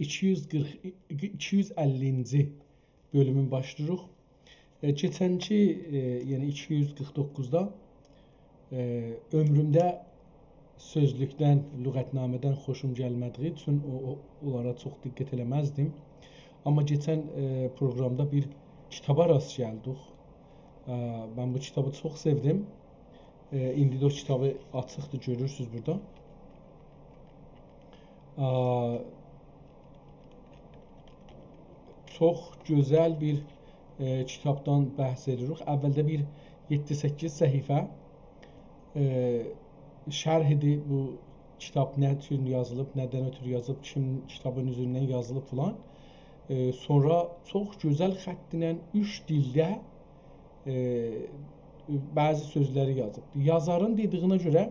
250-ci bölümün başlayırıq. Keçənki, yəni 249-da ömrümdə sözlükdən, lüğətnamədən xoşum gəlmədiyi üçün onlara çox diqqət eləməzdim. Amma keçən proqramda bir kitaba rast gəldik. Mən bu kitabı çox sevdim. İndi də o kitabı açıqdır, görürsünüz burada. Çox gözəl bir kitabdan bəhs edirik. Əvvəldə bir 7-8 səhifə şərh idi bu kitab nə üçün yazılıb, nədən ötürü yazılıb, kimin kitabın üzərindən yazılıb filan. Sonra çox gözəl xəttlə 3 dildə bəzi sözləri yazıb. Yazarın dediyinə görə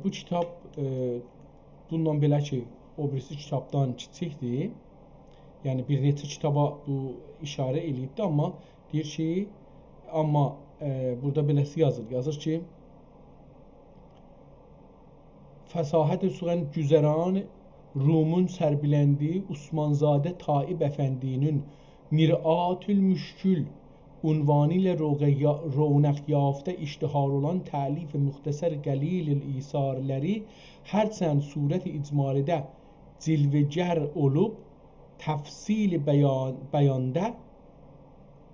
bu kitab bundan belə ki, o birisi kitabdan kiçikdir. Yəni bir neçə kitaba bu işarə eləyibdi, amma deyir ki, burada beləsi yazır. Yazır ki, Fəsahət-i Süğən Güzəran Rumun sərbiləndiyi Osmanzadə Taib Əfəndinin Mir'atül Müşkül unvanı ilə ronaq yaftə iştihar olan təlif-i müxtəsər qəlil-i isarləri hərçənd surət-i icmalidə cilvəgər olub təfsil-i bəyanda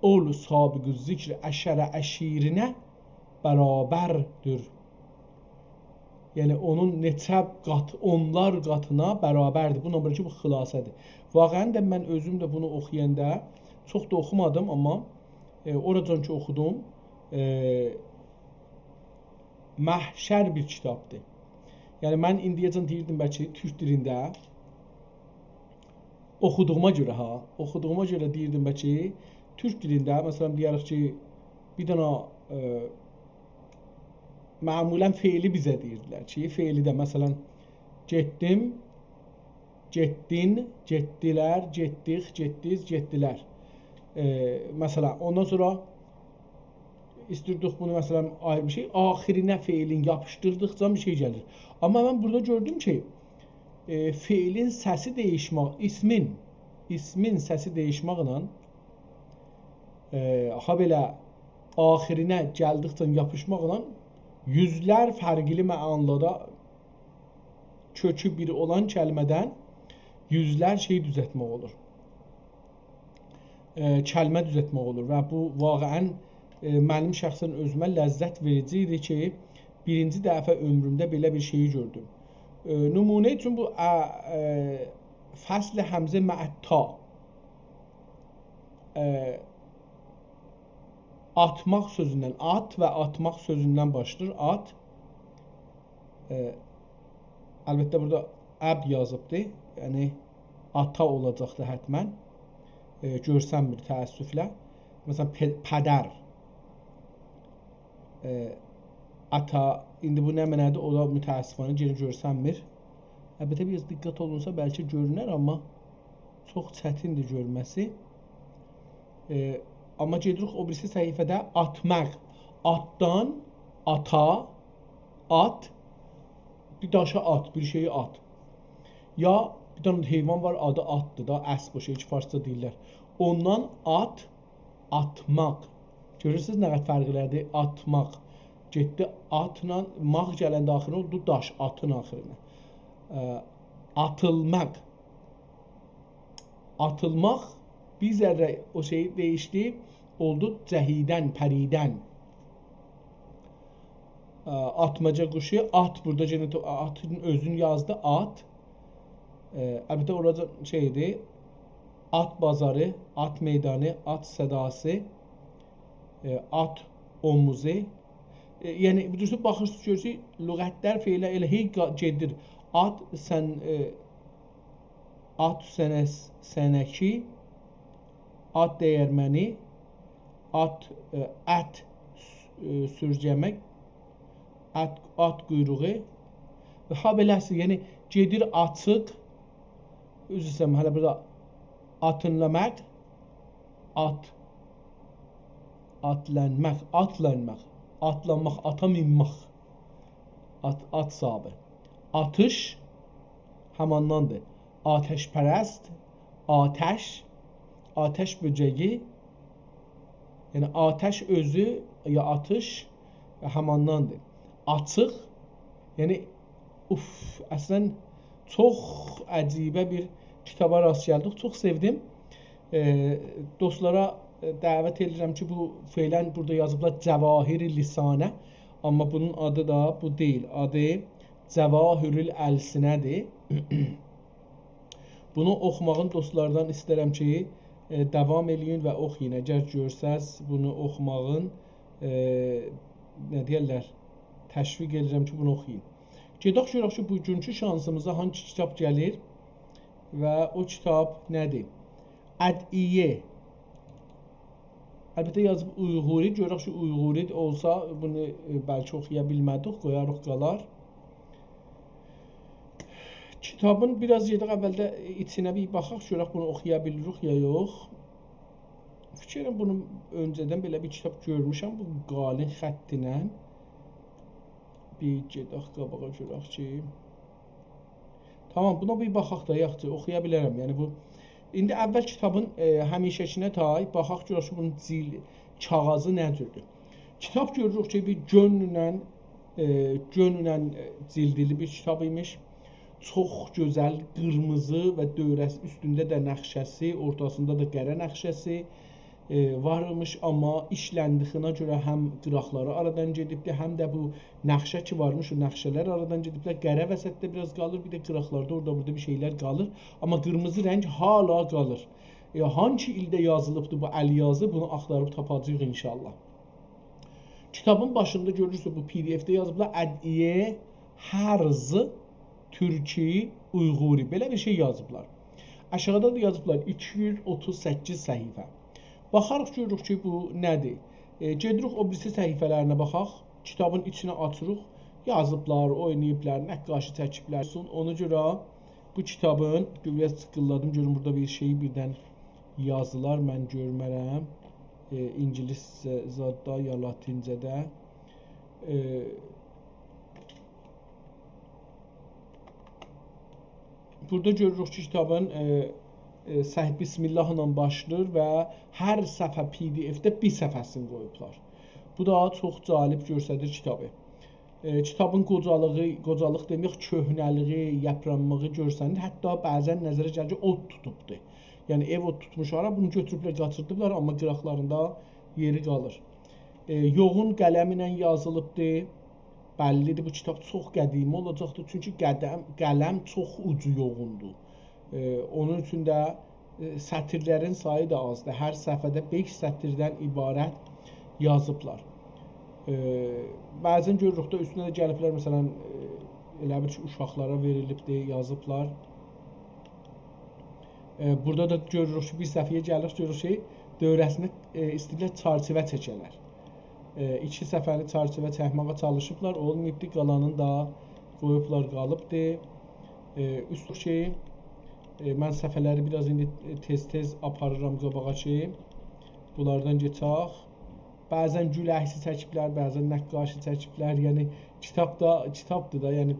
ol sabiq-ü zikr əşərə əşirinə bərabərdir. Yəni onun neçə qat, onlar qatına bərabərdir. Bu nömrə ki, bu xülasədir. Vaqəən də mən özüm də bunu oxuyanda çox da oxumadım, amma oradan ki oxudum, məhşər bir kitabdır. Yəni mən indiyəcən deyirdim bəlkə türk dilində oxuduğuma görə deyirdim bəlkə türk dilində, məsələn deyərik ki, bir dənə məmulən feili bizə deyirdilər ki, feili də məsələn getdim, getdin, getdilər, getdik, getdiz, getdilər. Məsələn, ondan sonra istirdik bunu məsələn ayrı bir şey, axirinə feilin yapışdırdıqca bir şey gəlir. Amma mən burada gördüm ki, feilin səsi dəyişmək, ismin səsi dəyişməklə ha belə axirinə gəldikcə yapışmaqla yüzlər fərqli məanada kökü biri olan kəlmədən yüzlər şey düzəltmək olur. Kəlmə düzəltmək olur və bu vaqəən mənim şəxsən özümə ləzzət verici idi ki, birinci dəfə ömrümdə belə bir şeyi gördüm. Nümunə üçün bu fəsl həmzə məətta atmaq sözündən, at və atmaq sözündən başlayır. At, əlbəttə burada əbd yazıbdır, yəni ata olacaqdır hətmən, görsənmir təəssüflə. Məsələn, pədər, ata, indi bu nə mənədir, o da mütəəssifanə geri görsənmir. Əlbəttə biraz diqqət olunsa bəlkə görünər, amma çox çətindir görməsi. Amma gedirik o birisi səhifədə atmaq, atdan, ata, at, bir daşa at, bir şeyi at. Ya bir dənə heyvan var, adı atdır da, əsb o şey ki, farsça deyirlər. Ondan at, atmaq. Görürsünüz nə qədər fərqlərdir? Atmaq. Getdi atla, maq gələndə axırına oldu daş, atın axırına. Atılmaq. Atılmaq bir zərrə o şeyi dəyişdi, oldu cəhidən, pəridən. Atmaca quşu, at burada atın özünü yazdı, at. Əlbəttə orada şeydir, at bazarı, at meydanı, at sədası, at omuzu. Yəni, bilirsiniz, baxırsınız, görürsünüz, lüğətlər feylə elə hey gedir. At sənəki, at dəyərməni, ət sürcəmək, at quyruğu və ha beləsi, yəni gedir açıq, üzrüsəm, hələ burada atınlamaq, atlənmək, atlanmaq, ata minmək, at sahabı. Atış həmandandır. Ateşpərəst, atəş, atəş böcəyi, yəni atəş özü ya atış həmandandır. Açıq, yəni əslən çox əcibə bir kitaba rast gəldik. Çox sevdim. Dostlara dəvət edirəm ki, bu feilən burada yazıblar Cəvahiri Lisanə, amma bunun adı da bu deyil. Adı Cəvahirül Əlsinədir. Bunu oxumağın dostlardan istərəm ki, davam eləyin və oxuyun. Əgər görsəz bunu oxumağın nə deyirlər, təşviq edirəm ki, bunu oxuyun. Gedək görək ki, bugünkü şansımıza hangi kitab gəlir və o kitab nədir? Ədiyyə. Əlbəttə yazıb Uyğuri, görək ki, Uyğuri olsa bunu bəlkə oxuya bilmədik, qoyarıq qalar. Kitabın biraz gedək əvvəldə içinə bir baxaq, görək bunu oxuya bilirik ya yox. Fikirəm bunu öncədən belə bir kitab görmüşəm, bu qalin xəttinə. Bir gedək qabağa görək ki. Tamam, buna bir baxaq da yaxşı, oxuya bilərəm. Yəni bu İndi əvvəl kitabın həmişəkinə tay, baxaq görək ki, bunun kağızı nə cürdür. Kitab görürük ki, bir gönlə cildili bir kitab imiş. Çox gözəl, qırmızı və dövrəsi, üstündə də nəxşəsi, ortasında da qərə nəxşəsi varmış, amma işləndiyinə görə həm qıraqları aradan gedibdir, həm də bu nəxşə ki varmış, o nəxşələr aradan gediblər, qərə vəsətdə biraz qalır, bir də qıraqlarda orada burada bir şeylər qalır, amma qırmızı rəng hala qalır. Hangi ildə yazılıbdır bu əlyazı, bunu axtarıb tapacağıq inşallah. Kitabın başında görürsünüz, bu PDF-də yazıblar, Ədiyyə Hərz Türki Uyğuri, belə bir şey yazıblar. Aşağıda da yazıblar 238 səhifə. Baxarıq görürük ki, bu nədir? Gedirik o birisi səhifələrinə baxaq, kitabın içinə açırıq, yazıblar, oynayıblar, nəqqaşı çəkiblər. Ona görə bu kitabın, biraz sıqılladım, görün burada bir şeyi birdən yazılar, mən görmərəm. İngilis zadda ya latincədə. Burada görürük ki, kitabın Bismillah ilə başlayır və hər səhifə PDF-də bir səhifəsini qoyublar. Bu da çox cəlib göstərir kitabı. Kitabın qocalıq demək, köhnəliyi, yəpranmağı görsənir. Hətta bəzən nəzərə gəlir ki, od tutubdur. Yəni ev od tutmuşlar, bunu götürüblər, qaçırdıblar, amma qıraqlarında yeri qalır. Yoğun qələm ilə yazılıbdır. Bəllidir, bu kitab çox qədimi olacaqdır, çünki qələm çox ucu yoğundur. Onun üçün də sətirlərin sayı da azdır. Hər səhifədə 5 sətirdən ibarət yazıblar. Bəzən görürük də üstünə də gəliblər, məsələn, elə bir ki, uşaqlara verilibdir, yazıblar. Burada da görürük ki, bir səhifəyə gəlir, görürük ki, dövrəsində istəyirlər çarçıvə çəkələr. 2 səfəri çarçıvə çəkməyə çalışıblar, olmayıbdır, qalanını da qoyublar, qalıbdır. Üstü ki, mən səfələri biraz indi tez-tez aparıram qabağa ki, bunlardan geçək. Bəzən gül əksi çəkiblər, bəzən nəqqaşı çəkiblər. Yəni kitabdır da, yəni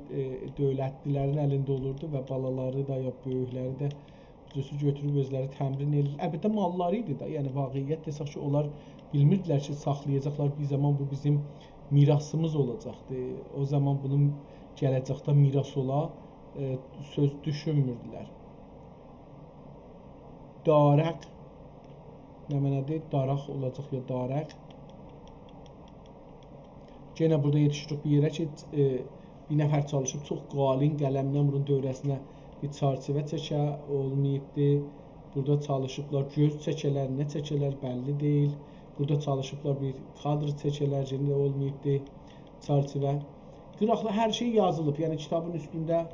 dövlətlilərin əlində olurdu və balaları da, ya böyükləri də götürüb özləri təmrin edir. Əlbəttə malları idi da, yəni vaqiyyət desək ki, onlar bilmirdilər ki, saxlayacaqlar bir zaman, bu bizim mirasımız olacaqdır. O zaman bunun gələcəkdə miras ola söz düşünmürdülər. Daraq nə mənədir? Daraq olacaq ya daraq. Yenə burada yetişirik bir yerə ki, bir nəfər çalışıb çox qalin qələmlə bunun dövrəsinə bir çarçıvə çəkə olmayıbdır. Burada çalışıblar göz çəkələr, nə çəkələr bəlli deyil. Burada çalışıblar bir kadr çəkələr, yenə olmayıbdır çarçıvə. Qıraqda hər şey yazılıb, yəni kitabın üstündə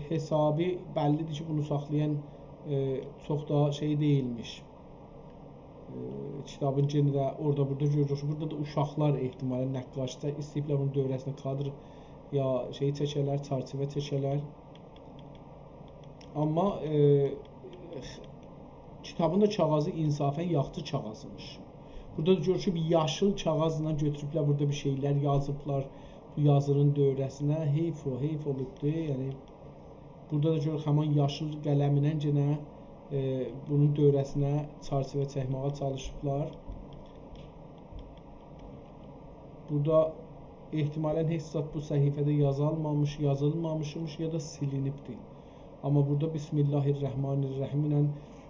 hesabı bəllidir ki, bunu saxlayan çox da şey deyilmiş. Kitabın yenə də orada-burada görürük. Burada da uşaqlar ehtimalə nəqqaşda istəyiblər bunun dövrəsinə kadr ya şey çəkələr, çarçıvə çəkələr. Amma kitabın da kağızı insafən yaxşı kağızmış. Burada da görürük ki, bir yaşıl kağızla götürüblər, burada bir şeylər yazıblar bu yazının dövrəsinə. Heyf olubdur, yəni Burada da görürük həmin yaşıl qələminə yenə bunun dövrəsinə çərçivə çəkməyə çalışıblar. Burada ehtimalən heç zat bu səhifədə yazılmamışmış ya da silinibdir. Amma burada Bismillahirrahmanirrahim ilə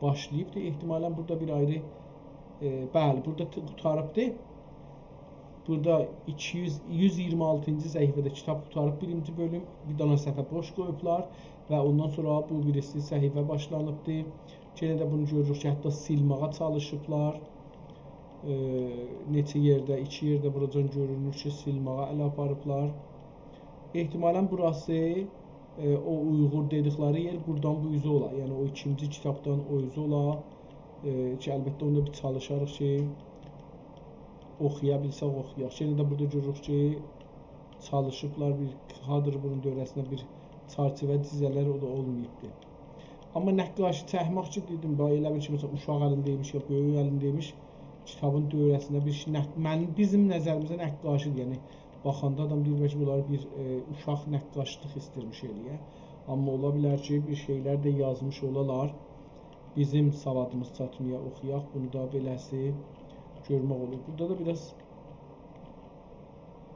başlayıbdır. Ehtimalən burada bir ayrı bəli, burada qutarıbdır. Burada 126-cı səhifədə kitab qutarıb birinci bölüm, bir dana səhifə boş qoyublar və ondan sonra bu birisi səhifə başlanıbdır. Yenə də bunu görürük ki, hətta silməyə çalışıblar. Neçə yerdə, 2 yerdə buracan görünür ki, silməyə ələ aparıblar. Ehtimalən burası o Uyğur dedikləri yer buradan bu üzü ola. Yəni o ikinci kitabdan o üzü ola. Ki, əlbəttə onda bir çalışarıq ki, oxuya bilsək oxuyaq. Yenə də burada görürük ki, çalışıblar bir kadr bunun dövrəsinə bir çərçivə dizələr o da olmayıbdır. Amma nəqqaşı çəkmək ki, dedim, elə bir ki, məsələn, uşaq əlindəymiş ya böyük əlindəymiş kitabın dövrəsinə bir bizim nəzərimizdə nəqqaşıdır. Yəni, baxanda adam deyir ki, bunlar bir uşaq nəqqaşlıq istirmiş eləyə. Amma ola bilər ki, bir şeylər də yazmış olalar. Bizim savadımız çatmaya oxuyaq. Bunu da beləsi görmək olur. Burada da biraz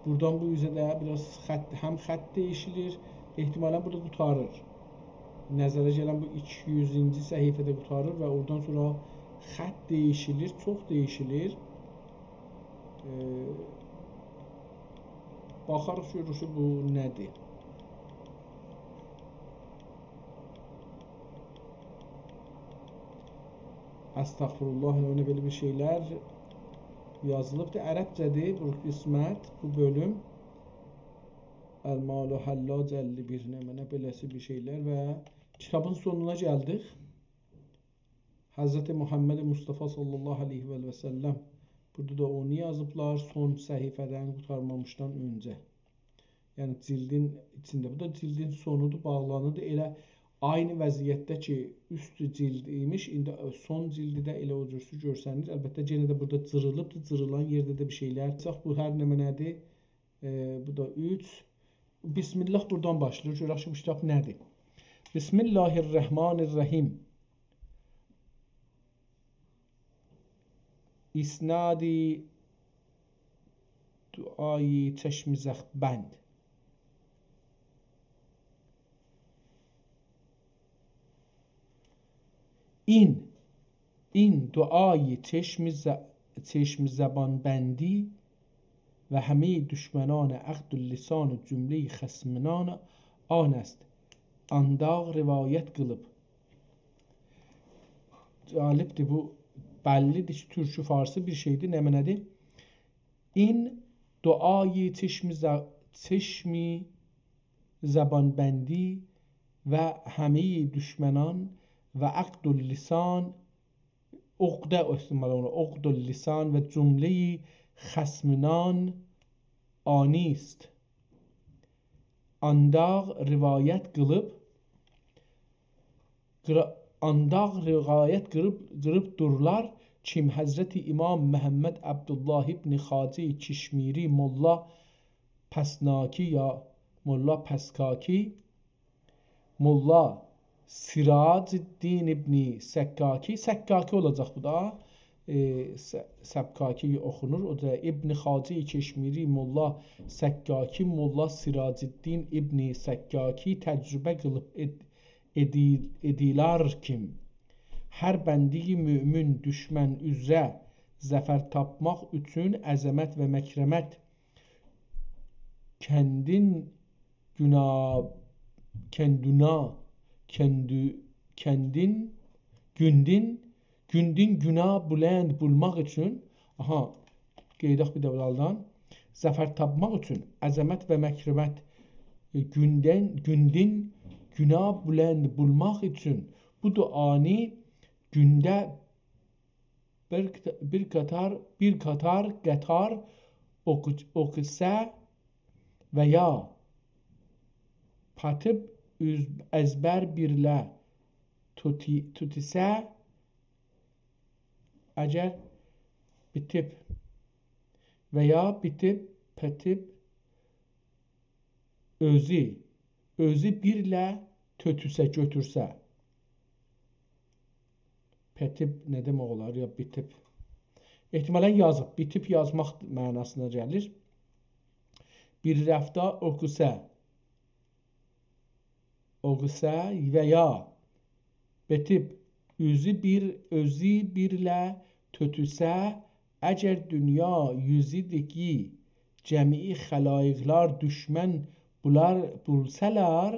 buradan bu üzə də biraz həm xətt değişilir. Ehtimalən burada qutarır. Nəzərə gələn bu 200-cü səhifədə qutarır və oradan sonra xətt değişilir, çox değişilir. Baxarıq görürük bu nədir? Əstəğfurullah, önə belə bir şeylər yazılıbdır. Ərəbcədir bu qismət, bu bölüm. Əl-Malu Həllac 51 nəmənə beləsi bir şeylər və kitabın sonuna gəldik. Həzrəti Muhammed Mustafa sallallahu aleyhi və səlləm burada da onu yazıblar son səhifədən qutarmamışdan öncə. Yəni cildin içində. Bu da cildin sonudur, bağlanıdır. Elə aynı vəziyyətdə ki, üst cild imiş, indi son cildi də elə o cürsü görsənir. Əlbəttə, yenə də burada cırılıbdır, cırılan yerdə də bir şeylər. Bu hər nədir? Bu da 3. Bismillah buradan başlayır. Görək ki, bu kitab nədir? Bismillahirrahmanirrahim. İsnadi duayı çeşmi zəxbənd. این دعای چشم زبان بندی و همه دشمنان عقد اللسان و cümle خصمنان آن است. Andağ rivayet qılıb. Galibdir bu. Bəllidir ki, türkü farsı bir şeydir. Nə mənədir? İn duayı çeşmi zabanbəndi və həmi düşmənan və əqdül lisan عقد lisan və cümle-i xasminan anist. Andağ rivayət qılıb durlar kim Həzrəti İmam Məhəmməd Abdullah ibn Xacə Kişmiri Molla Pəsnaki ya Molla Pəskaki Molla Siraciddin ibn Səkkaki, Səkkaki olacaq bu da. Səkkaki oxunur. O da İbn Xacə Keşmiri Molla Səkkaki, Molla Siraciddin ibn Səkkaki təcrübə qılıb edilər kim? Hər bəndi mümin düşmən üzrə zəfər tapmaq üçün əzəmət və məkrəmət gündin günah bülənd bulmaq üçün qeydaq bir də buradan zəfər tapmaq üçün əzəmət və məkrəmət gündin günah bülənd bulmaq üçün bu duanı gündə bir qatar oxusa və ya patıb əzbər birlə tutisə əgər bitib və ya bitib pətib özü birlə tötüsə, götürsə. Petib nə demək olar ya bitib? Ehtimalən yazıb, bitib yazmaq mənasına gəlir. Bir rəfta oxusə, oxusə və ya bitib özü birlə tötüsə, əgər dünya yüzidiki cəmi xəlaiqlər düşmən bulsalar,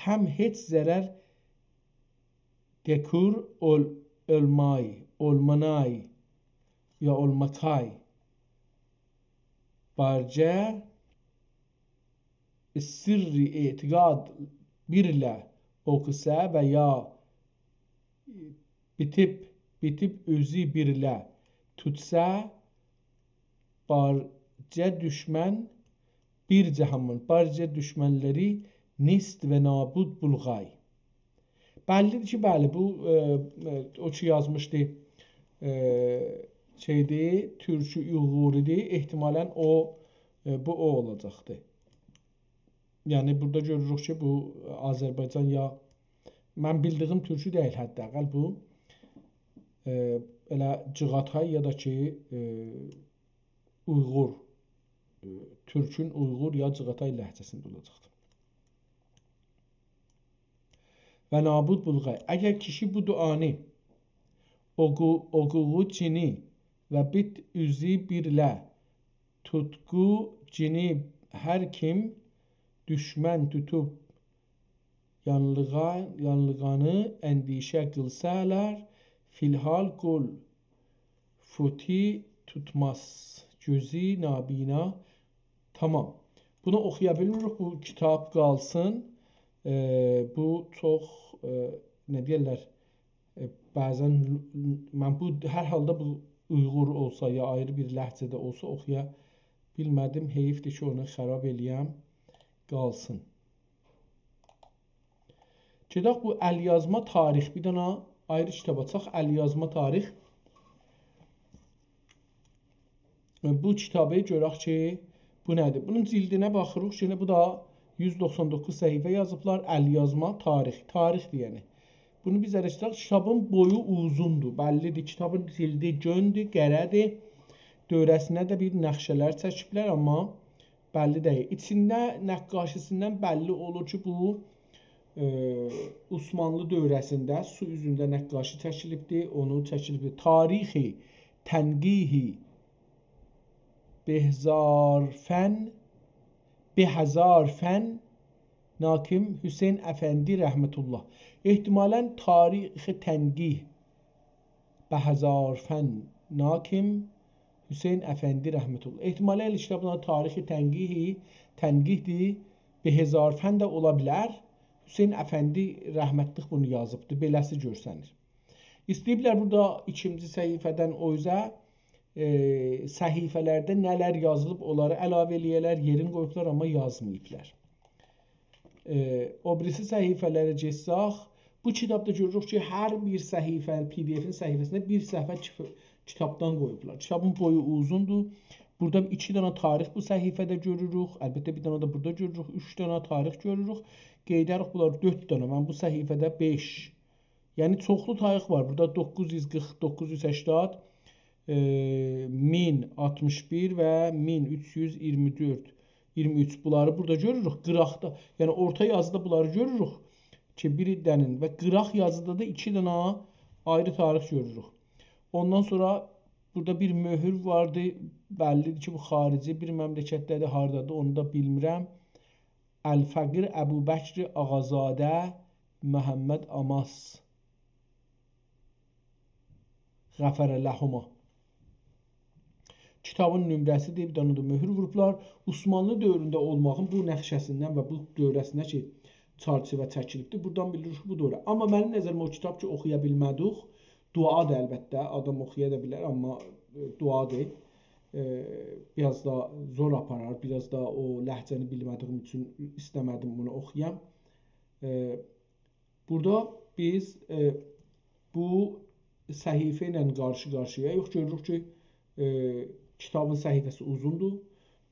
həm heç zərər dekur olmanay ya olmakay. Barca sirri etiqad birlə oxusa və ya bitib özü birlə tutsa, barca düşmən bircə hamın, barca düşmənləri nist və nabud bulğay. Bəllidir ki, bəli, bu o ki yazmışdı Türkü Uyğuridir. Ehtimalən bu o olacaqdı. Yəni burada görürük ki, bu Azərbaycan ya mən bildiyim türkü deyil hətta bu elə Cığatay ya da ki Uyğur Türkün Uyğur ya Cığatay ləhcəsində olacaqdır. Və nabud bulğay. Əgər kişi bu duanı oğuğu cini və bit üzü birlə tutqu cini hər kim düşmən tutub yanlığanı əndişə qılsalar, filhal qul futi tutmaz gözü nabina. Tamam. Bunu oxuya bilmirik. Bu kitab qalsın. Bu çox nə deyirlər? Bəzən mən bu hər halda bu Uyğur olsa ya ayrı bir ləhcədə olsa oxuya bilmədim. Heyifdir ki, onu xarab eləyəm. Qalsın. Gedək bu əlyazma tarix. Bir dənə ayrı kitab açaq. Əlyazma tarix. Bu kitabı görək ki, bu nədir? Bunun cildinə baxırıq ki, bu da 199 səhifə yazıblar. Əlyazma tarix. Tarixdir yəni. Bunu biz araşdıraq. Kitabın boyu uzundur. Bəllidir. Kitabın cildi göndür, qərədir. Dövrəsinə də bir nəxşələr çəkiblər, amma bəlli deyil. İçində nəqqaşisindən bəlli olur ki, bu Osmanlı dövrəsində su üzündə nəqqaşi çəkilibdir. Onu çəkilibdir. Tarixi, tənqihi, behzar fən Nakim Hüseyn Əfəndi rəhmətullah. Ehtimalən tarixi tənqih behzar fən Nakim Hüseyn Əfəndi rəhmətullah. Ehtimalən kitabına tarixi tənqihdir. Behzar fən də ola bilər. Hüseyn Əfəndi rəhmətlik bunu yazıbdır. Beləsi görsənir. İstəyiblər burada ikinci səhifədən o üzə səhifələrdə nələr yazılıb, onları əlavə eləyələr, yerin qoyublar, amma yazmayıblar. O birisi səhifələrə geçsək, bu kitabda görürük ki, hər bir səhifə, PDF-in səhifəsində bir səhifə kitabdan qoyublar. Kitabın boyu uzundur. Burada 2 dənə tarix bu səhifədə görürük. Əlbəttə bir dənə də burada görürük. 3 dənə tarix görürük. Qeydərik bunlar 4 dənə. Mən bu səhifədə 5. Yəni çoxlu tarix var. Burada 940, 980, 1061 və 1324, 23 bunları burada görürük. Qıraqda, yəni orta yazıda bunları görürük ki, bir dənin və qıraq yazıda da 2 dənə ayrı tarix görürük. Ondan sonra burada bir möhür vardı. Bəllidir ki, bu xarici bir məmləkətdədir. Hardadır, onu da bilmirəm. Əl-Fəqir Əbu Bəkr Ağazadə Məhəmməd Amas Qəfərələhuma. Kitabın nömrəsidir, bir dənə də möhür vurublar. Osmanlı dövründə olmağın bu nəxşəsindən və bu dövrəsində ki, çarçıvə çəkilibdir. Buradan bilirik bu dövrə. Amma mənim nəzərimə o kitab ki, oxuya bilmədik. Duadır əlbəttə, adam oxuya da bilər, amma duadır. Biraz da zor aparar, biraz da o ləhcəni bilmədiyim üçün istəmədim bunu oxuyam. Burada biz bu səhifə ilə qarşı-qarşıya yox, görürük ki, kitabın səhifəsi uzundur.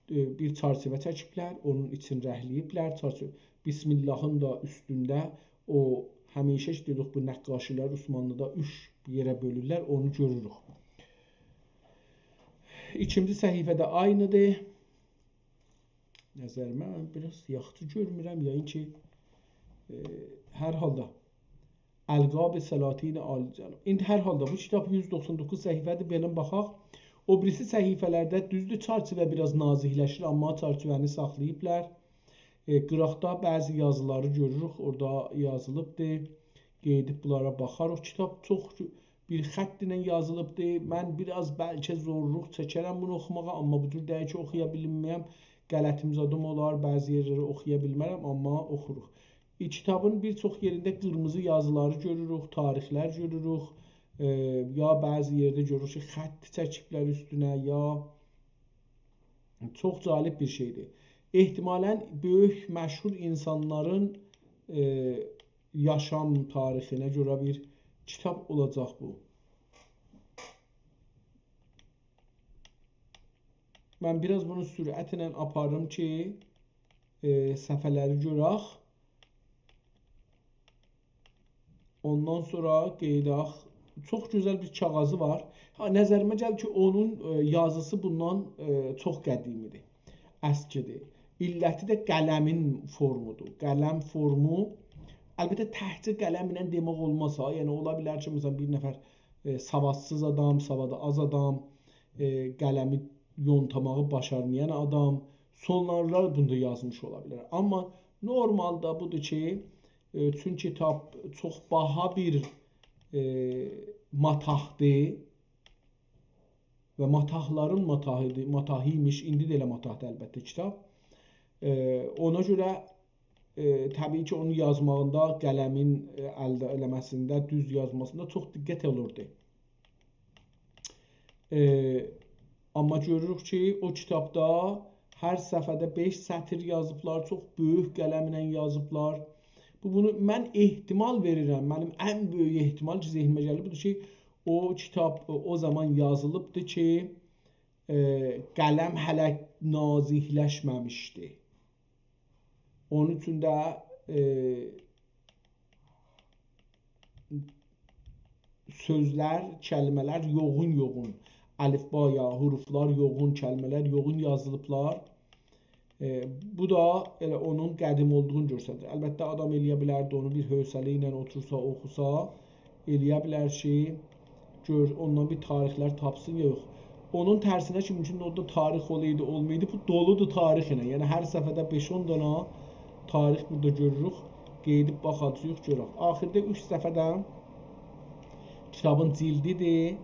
Bir çarçıvə çəkiblər, onun için rəhləyiblər. Bismillahın da üstündə o həmişə dedik bu nəqqaşilər Osmanlıda 3 yerə bölürlər, onu görürük. İkinci səhifədə aynıdır. Nəzərimə mən biraz yaxşı görmürəm, yəni ki, hər halda Əlqab Səlatin Alicənab. İndi hər halda bu kitab 199 səhifədir, belə baxaq. O birisi səhifələrdə düzdür, çarçıvə biraz nazikləşir, amma çarçıvəni saxlayıblar. Qıraqda bəzi yazıları görürük, orada yazılıbdır. Qeydib bunlara baxarıq. Kitab çox bir xətt ilə yazılıbdır. Mən biraz bəlkə zorluq çəkərəm bunu oxumağa, amma bu cür deyək ki, oxuya bilməyəm. Qələtimzadım olar, bəzi yerləri oxuya bilmərəm, amma oxuruq. Kitabın bir çox yerində qırmızı yazıları görürük, tarixlər görürük. Ya bəzi yerdə görürük ki, xətt çəkiblər üstünə, ya çox cəlib bir şeydir. Ehtimalən böyük, məşhur insanların yaşam tarixinə görə bir kitab olacaq bu. Mən biraz bunu sürətlə aparım ki, səhifələri görək. Ondan sonra qeydaq. Çox gözəl bir kağızı var. Nəzərimə gəlir ki, onun yazısı bundan çox qədimidir. Əskidir. İlləti də qələmin formudur. Qələm formu. Əlbəttə təhcə qələm ilə demək olmasa, yəni ola bilər ki, məsələn bir nəfər savadsız adam, savadı az adam, qələmi yontamağı başarmayan adam, sonralar bunda yazmış ola bilər. Amma normalda budur ki, çünki kitab çox baha bir matahdır və matahların matahı imiş, indi də elə matahdır əlbəttə kitab. Ona görə təbii ki, onun yazmağında, qələmin əldə eləməsində, düz yazmasında çox diqqət olurdu. Amma görürük ki, o kitabda hər səhifədə 5 sətir yazıblar, çox böyük qələmlə yazıblar. Bunu mən ehtimal verirəm, mənim ən böyük ehtimal ki, zehnimə gəlir budur ki, o kitab o zaman yazılıbdır ki, qələm hələ nazikləşməmişdi. Onun üçün də sözlər, kəlmələr yoğun, əlifba ya, huruflar yoğun, kəlmələr yoğun yazılıblar. Bu da elə onun qədim olduğunu göstərir. Əlbəttə adam eləyə bilərdi, onu bir hövsələ ilə otursa, oxusa, eləyə bilər ki, ondan bir tarixlər tapsın ya yox. Onun tərsinə ki, mümkün orada tarix olaydı, olmaydı, bu doludur tarix ilə. Yəni hər səfədə 5-10 dana tarix burada görürük, qeydib baxacağıq, görək. Axirdə 3 səfədə kitabın cildidir.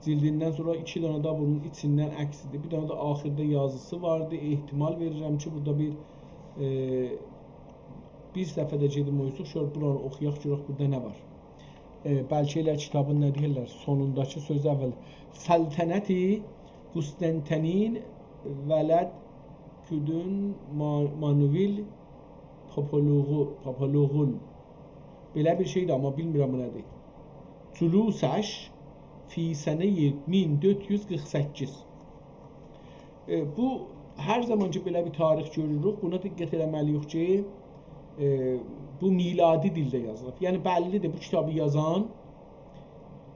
Cildindən sonra 2 dana da bunun içindən əksidir. Bir dana da axirdə yazısı vardı. Ehtimal verirəm ki, burada bir səfədə gedim oyusuq. Şöyle buranı oxuyaq, görək burada nə var. Bəlkə elə kitabın nə deyirlər, sonundakı söz əvvəl. Səltənəti Qustantanin vələd küdün Manuel Papaloğul. Belə bir şeydir, amma bilmirəm bu nədir. Cülusəş fi sənə 1448. Bu hər zaman ki belə bir tarix görürük, buna diqqət eləməliyik ki, bu miladi dildə yazılıb. Yəni bəllidir, bu kitabı yazan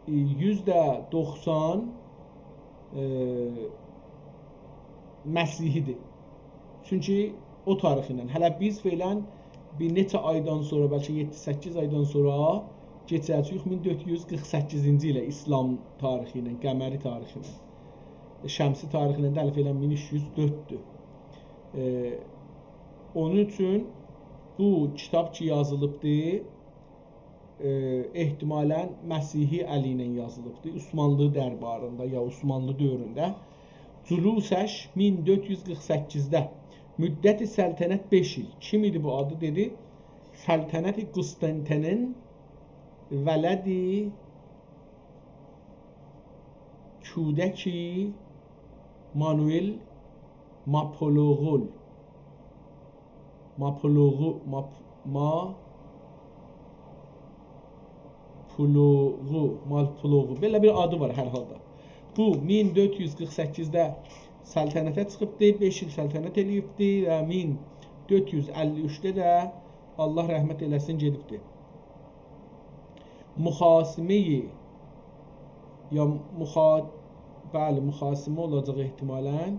%90 Məsihidir. Çünki o tarixindən, hələ biz felən bir neçə aydan sonra, bəlkə 7-8 aydan sonra keçəcəyik 1448-ci ilə İslam tarixi ilə, qəməri tarixi ilə. Şəmsi tarixi ilə də əlif elən 1304-dür. Onun üçün bu kitab ki yazılıbdır, ehtimalən Məsihi əli ilə yazılıbdır. Osmanlı dərbarında ya Osmanlı dövründə. Cülusəş 1448-də. Müddət-i səltənət 5 il. Kim idi bu adı dedi? Səltənət-i Qustantanin vələdi kudəki Manuel Mapoloğul. Malpoloğu. Belə bir adı var hər halda. Bu 1448-də səltənətə çıxıbdı, 5 il səltənət eləyibdi və 1453-də də Allah rəhmət eləsin gedibdir. Müxasimeyi ya bəli, müxasimə olacaq ehtimalən.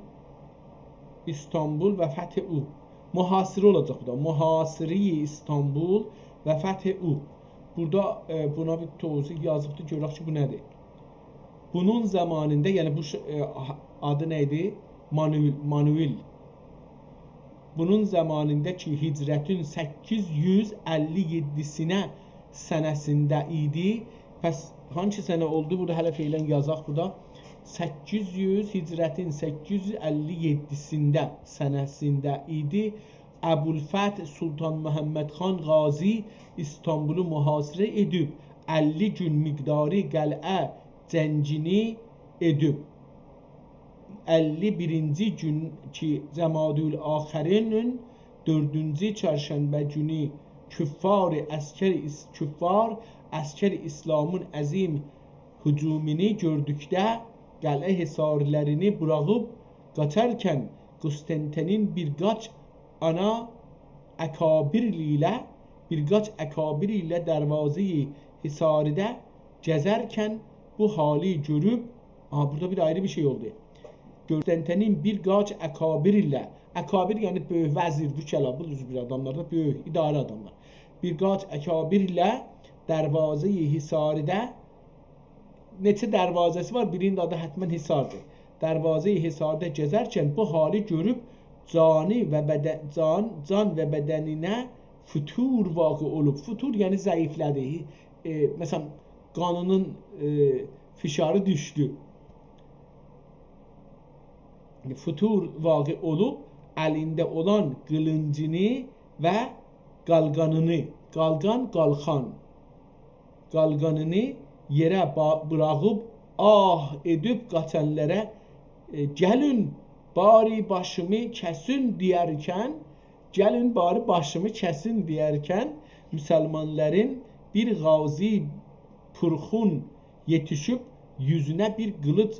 İstanbul və Fəth U. Mühasirə olacaq bu da. Mühasiri İstanbul və Fəth U. Burada buna bir tozih yazıbdır. Görək ki, bu nədir? Bunun zamanında, yəni bu adı nə idi? Manuel. Bunun zamanında ki, hicrətin 857-sinə sənəsində idi. Pəs hangi sənə oldu? Burada hələ feylən yazaq burada. 800 hicrətin 857-sində sənəsində idi. Əbülfəth Sultan Məhəmməd xan Qazi İstanbulu mühasirə edib 50 gün miqdarı qəl'ə cəngini edib. 51-ci gün ki Cəmadül Axirinin 4-cü çərşənbə günü küffar əskər İslamın əzim hücumunu gördükdə qəl'ə hisarlərini buraxıb qaçarkən Konstantinin birkaç akabir ilə dərvazı-i hisarıda gəzərkən bu hali görüb, burada bir ayrı bir şey oldu. Konstantinin birkaç akabir ilə, akabir yəni böyük vəzir, vükəla, bu bir adamlar da böyük, idarə adamlar. Birkaç akabir ilə dərvazı-i hisarıda neçə dərvazəsi var? Birinin adı hətmən hisardır. Dərvazı-i hisarda gəzərkən bu hali görüb can və bədəninə fütur vaqe olub. Fütur yəni zəiflədi. Məsələn, qanının fişarı düşdü. Fütur vaqe olub, əlində olan qılıncını və qalqanını yerə bıraxıb edib qaçanlara gəlin bari başımı kəsin deyərkən müsəlmanların bir qazi pürxun yetişib yüzünə bir qılıc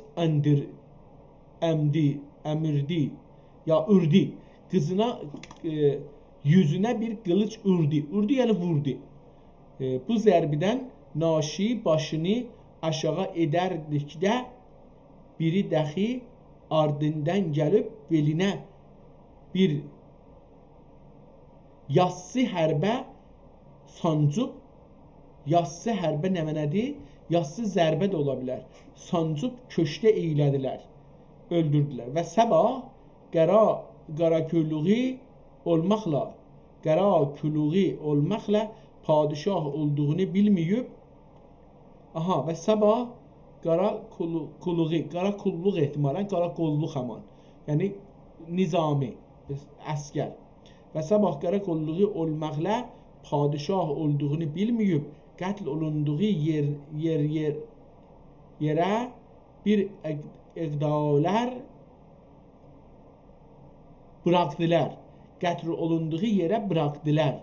ürdü. Qızına yüzünə bir qılıc ürdü. Ürdü yəni vurdu. Bu zərbidən naşi başını aşağı edərdikdə biri dəxi ardından gəlib belinə bir yassı hərbə sancıb, yassı hərbə nə mənədir? Yassı zərbə də ola bilər. Sancıb köşdə eylədilər, öldürdülər. Və səbah qara kuluği olmaqla padişah olduğunu bilməyib, və səbah qara qulluq ehtimalən, qara qolluq həman, yəni nizami, əskər. Və səbah qara qolluğu olmaqla padişah olduğunu bilməyib, qətl olunduğu yerə bir iqdalar bıraktılar. Qətl olunduğu yerə bıraktılar.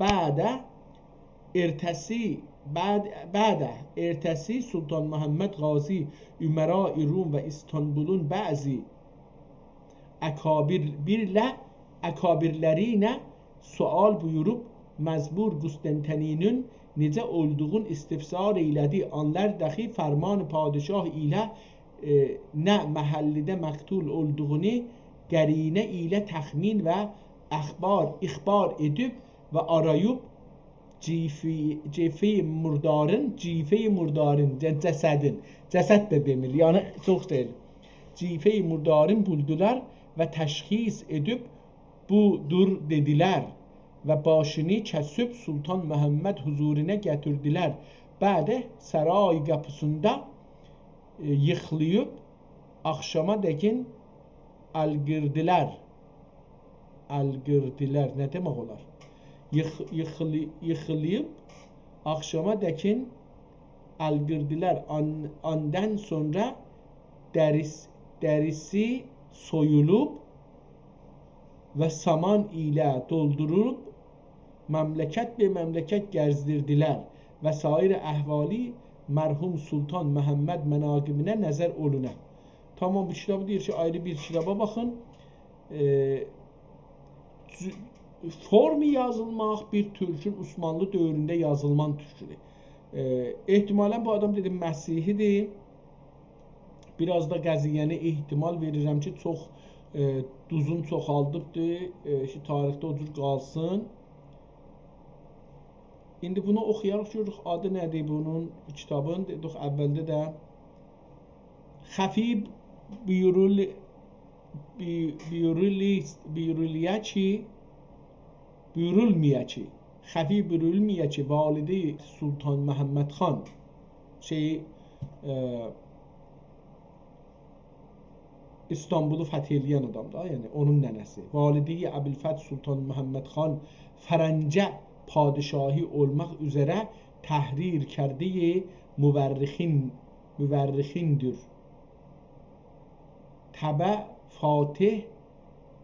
Bədə ertəsi Sultan Məhəmməd Qazi Ümərə-i Rum və İstanbulun bəzi akabirlərinə sual buyurub məzbur Konstantininin necə olduğun istifsar eylədi. Onlar daxi fərman padişah ilə nə məhəllidə məqtul olduğunu qərinə ilə təxmin və ixbar edib və arayıb cife murdarın cəsəd də demir, yəni çox deyil. Cife murdarın buldular və təşxis edib budur dedilər və başını kəsib Sultan Məhəmməd huzuruna gətirdilər. Bədə saray qapısında yıxlayıb axşama dəkin algirdilər. Nə demək olar? Yıxılayıb axşama dəkin algirdilər. Ondan sonra dərisi soyulub və saman ilə doldurub məmləkət gəzdirdilər və sair əhvali mərhum Sultan Məhəmməd mənaqibinə nəzər olunə. Tamam, bu kitabı deyir ki, ayrı bir kitaba baxın. formu yazılmaq bir türkün Osmanlı dövründə yazılman türküdür. Ehtimalən bu adam dedim Məsihidir. Biraz da qəziyyəni ehtimal verirəm ki, çox duzun çoxaldıbdır ki, tarixdə o cür qalsın. İndi bunu oxuyarıq, görürük adı nədir bunun kitabın. Dedik əvvəldə də Xəfib buyurulmuyor ki Xəfi buyurulmuyor ki valide Sultan Məhəmməd xan İstanbul'u fəth eləyən adam da, yəni onun nənəsi. Valideyi Əbülfəth Sultan Məhəmməd xan Fərəncə padişahi olmaq üzərə təhrir kərdiyi müvərrixindir. Təbə Fatih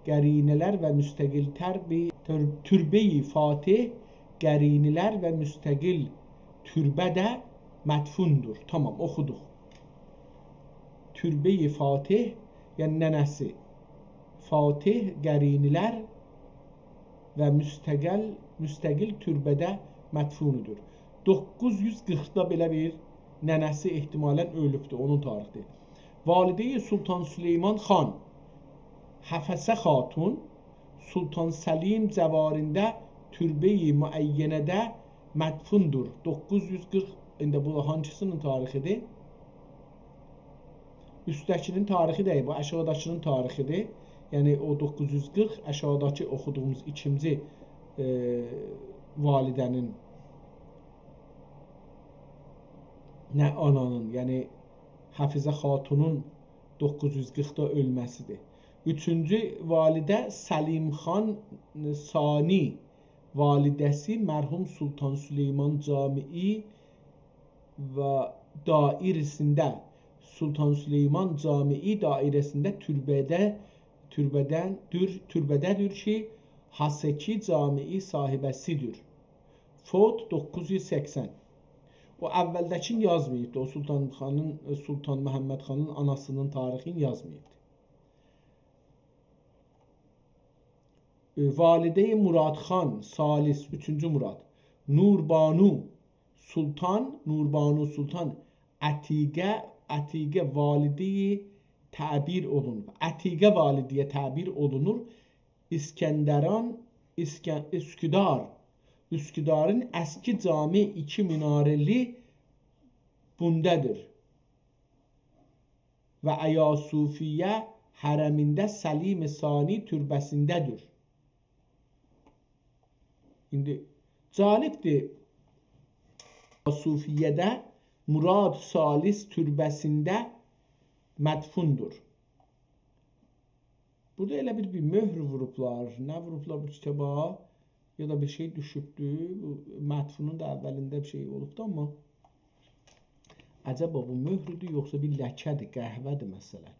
qərinələr və müstəqil türbe-i Fatih qərinələr və müstəqil türbədə mədfundur. Tamam, oxuduq. Türbe-i Fatih, yəni nənəsi. Fatih qərinələr və müstəqil türbədə mədfunudur. 940-da belə bir nənəsi ehtimalən ölübdür, onun tarixidir. Valideyi Sultan Süleyman xan Həfəsə xatun Sultan Səlim cəvarində türbe-i müəyyənədə mədfundur. 940, indi bu hangisinin tarixidir? Üstdəkinin tarixi deyil, bu aşağıdakının tarixidir. Yəni o 940, aşağıdakı oxuduğumuz ikinci validənin ananın, yəni Həfizə xatunun 940-da ölməsidir. Üçüncü validə Səlimxan Sani validəsi mərhum Sultan Süleyman Camii və dairəsində Sultan Süleyman Camii dairəsində türbədədir ki, Haseki Camii sahibəsidir. Fot 980. O əvvəldəkini yazmayıbdı. O Sultan Məhəmməd xanın anasının tarixini yazmayıbdı. Valide-i Murad xan Salis 3-cü Murad Nurbanu Sultan Ətiqə valideyi təbir olunur. Ətiqə valideyə təbir olunur. Üsküdarın əski cami 2 minareli bundadır. Və Əyasufiyyə hərəmində Səlim Sani türbəsindədir. İndi calibdir. Əyasufiyyədə Murad Salis türbəsində mədfundur. Burada elə bir möhr vurublar. Nə vurublar bu kitaba? Ya da bir şey düşübdür. Mədfunun da əvvəlində bir şey olubdu, amma əcəba bu möhrüdür, yoxsa bir ləkədir, qəhvədir məsələn.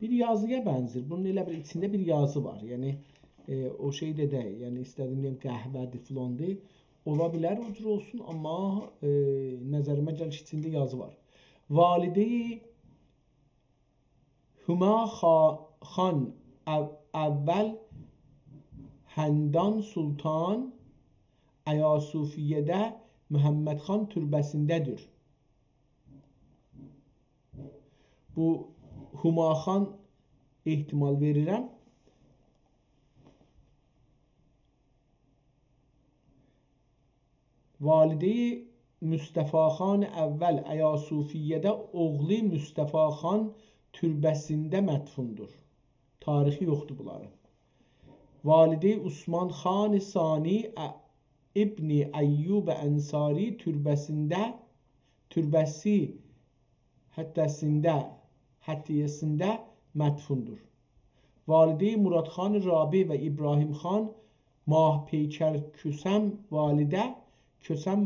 Bir yazıya bənzir. Bunun elə bir içində bir yazı var. Yəni o şey də deyil. Yəni istədiyim deyim qəhvədir, filandır. Ola bilər o cür olsun, amma nəzərimə gəlir ki, içində yazı var. Valideyi Hüma xan əvvəl Həmdan Sultan Əyasufiyyədə Məhəmməd xan türbəsindədir. Bu Hüma xan ehtimal verirəm. Valideyi Müstəfa xan əvvəl Əyasufiyyədə oğlu Müstəfa xan türbəsində mədfundur. Tarixi yoxdur bunların. Valideyi Osman xan Sani İbni Əyyub Ənsari türbəsi həttiyəsində mədfundur. Valideyi Murad xan Rabi və İbrahim xan Mahpeykər Kösəm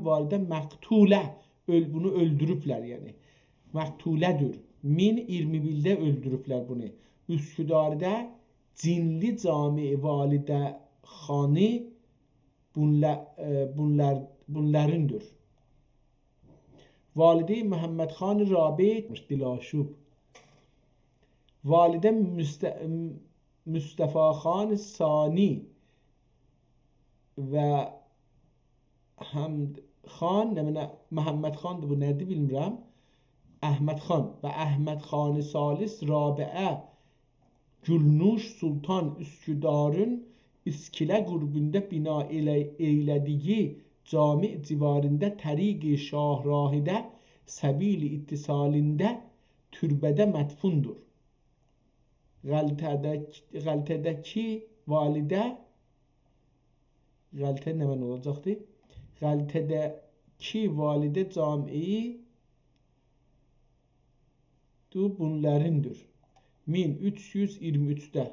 validə məqtulə, bunu öldürüblər yəni. Məqtulədir. 1021-də öldürüblər bunu. Üsküdar'da Cinli Cami Valide xanı bunlarındır. Valide Məhəmməd xan Rabi Dilaşub. Validə Mustafa Xan Sani və Həmd Xan, nə mənə Məhəmməd Xandır bu nədir bilmirəm. Əhməd Xan və Əhməd Xan Salis Rabiə Gülnuş Sultan Üsküdarın İskilə qürbündə bina eylədiyi cami civarında təriq-i Şahrahidə səbil-i ittisalində türbədə mədfundur. Qəltədəki validə Qəltə nə mən olacaqdır? Qəltədəki validə cami bunlarındır. 1323'də.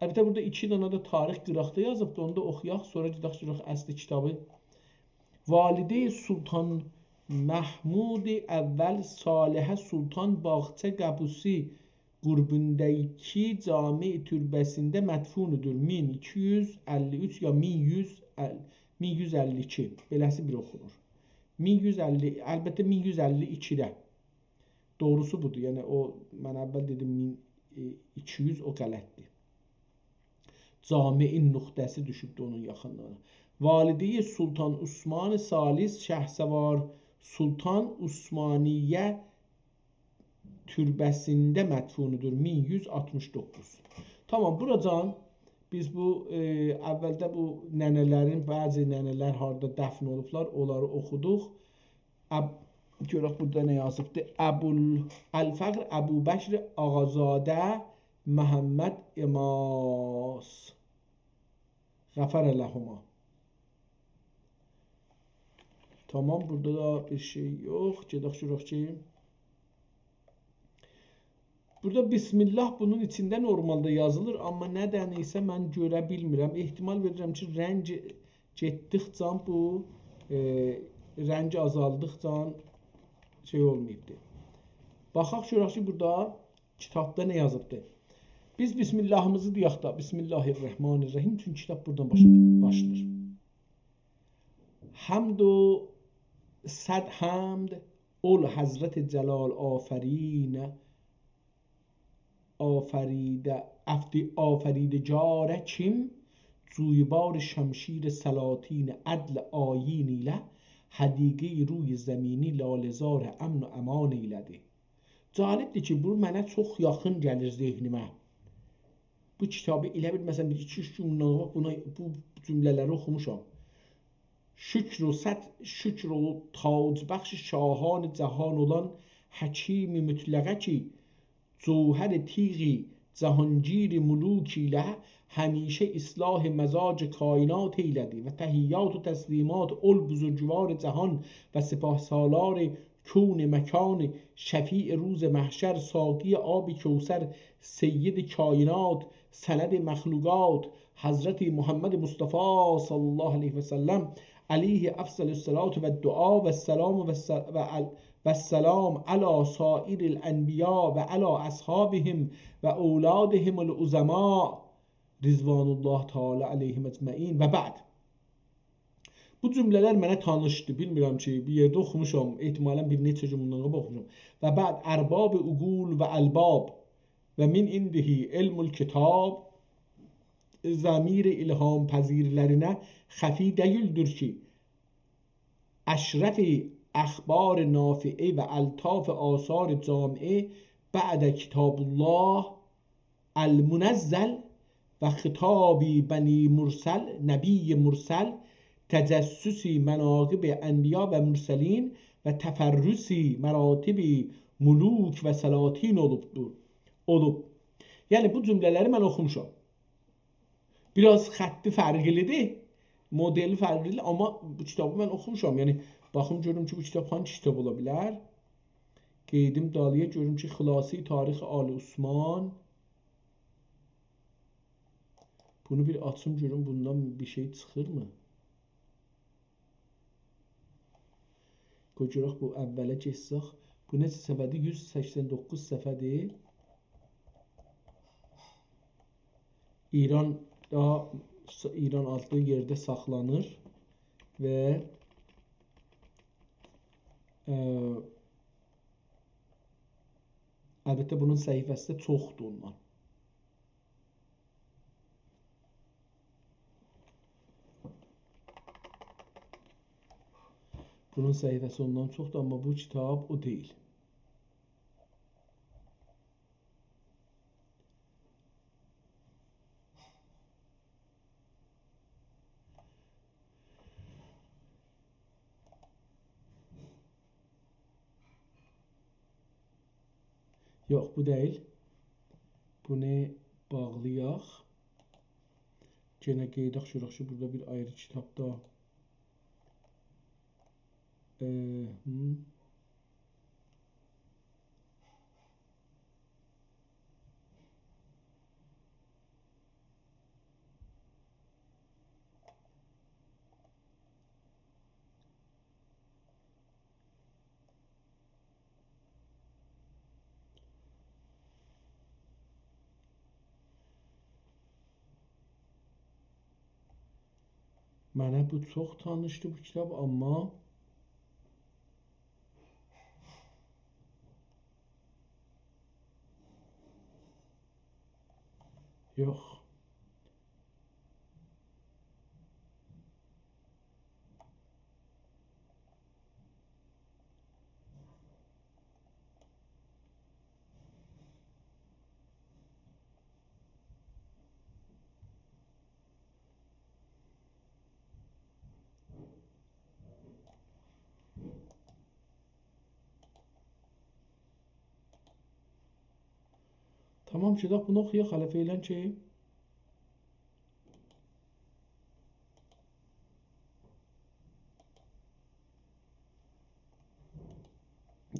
Əlbəttə burada 2 dənə də tarix qıraqda yazıbdı. Onu da oxuyaq, sonra gedək əsli kitabı. Valide Sultan Məhmud əvvəl Salihə Sultan Bağça Qəbusi qürbündəki cami türbəsində mədfunudur. 1253 ya 1152 beləsi bir oxunur. 1150, əlbəttə 1152-də. Doğrusu budur. Yəni o mən əvvəl dedim 1200, o qələtdir. Camiin nöqtəsi düşübdü onun yaxınlığına. Valide Sultan Osman Salis Şəhsəvar Sultan Osmaniyyə türbəsində mədfunudur. 1169. Tamam, buracan biz bu əvvəldə bu nənələrin, bəzi nənələr harda dəfn olublar, onları oxuduq. Görək burada nə yazıbdır? Əl-Fəqr Əbu Bəkr Ağazadə Məhəmməd İmas Qəfər ələhuma. Tamam, burada da bir şey yox. Gedək görək ki. Burada Bismillah bunun içində normalda yazılır, amma nədən isə mən görə bilmirəm. Ehtimal verirəm ki, rəng getdikcə bu rəng azaldıqca şey olmayıbdır. Baxaq görək ki, burada kitabda nə yazıbdır. Biz Bismillahımızı deyək da. Bismillahirrahmanirrahim. Çünki kitab buradan başlayır. Həmd o səd həmd ol Həzrət Cəlal afərinə afəridəcarə kim cuybar şəmşir səlatin ədl ayin ilə hədiqi ruy zəmini lalezar əmn و əman eylədi. Calibdir ki, bu mənə çox yaxın gəlir zehnimə. Bu kitabı elə bir məsələn 2-3 gün bu cümlələri oxumuşam. Şükr و sət şükr و tac bəxş şahan cahan olan həkimi mütləqə ki cوهر تیغی جهانگیر ملوک ilə همیشه اصلاح مزاج کائنات eylədi و تحیات و تسلیمات اول بزرگوار جهان و سپاه سالار کون مکان شفیع روز محشر ساقی آب کوثر سید کائنات سند مخلوقات حضرت محمد مصطفی صلی الله علیه و سلم علیه افضل الصلاة و الدعا و السلام و السلام علی سایر الانبیاء و علی اصحابهم و اولادهم العظماء رضوان الله تعالی علیهم اجمعین و بعد. Bu cümlələr mənə tanışdı. Bilmirəm ki, bir yerdə oxumuşam. Ehtimalən bir neçə gün bundan qabaq oxumuşam. Və bəd ərbab-ı uqul və əlbab və min indihi elmül kitab zəmir ilham pəzirlərinə xəfi deyildir ki, əşrəfi əxbar nafiə və əltaf asar camiə بعد کتاب الله المنزل و خطاب بنی مرسل نبی مرسل تجسسی مناقب انبیا و مرسلین و تفرسی مراتب ملوک و سلاطین olub. Yəni bu cümlələri mən oxumuşam. Biraz xətti fərqlidir, modeli fərqlidir, amma bu kitabı mən oxumuşam. Yəni baxım görüm ki, bu kitab hangi kitab ola bilər? Qeydim dalıya görüm ki, Xilasi Tarix Ali Osman. Bunu bir açım görüm, bundan bir şey çıxır mı? Görək bu əvvələ keçsək. Bu neçə səfədir? 189 səfədir. İran adlı yerdə saxlanır və əlbəttə bunun səhifəsi də çoxdur ondan. Bunun səhifəsi ondan çoxdur, amma bu kitab o deyil. Yox, bu deyil. Bunu bağlayaq. Yenə qeyd edək ki, burada bir ayrı kitabda mənə bu çox tanışdı bu kitab, amma yox. Tamam, gedək bunu oxuyaq hələ feylən ki.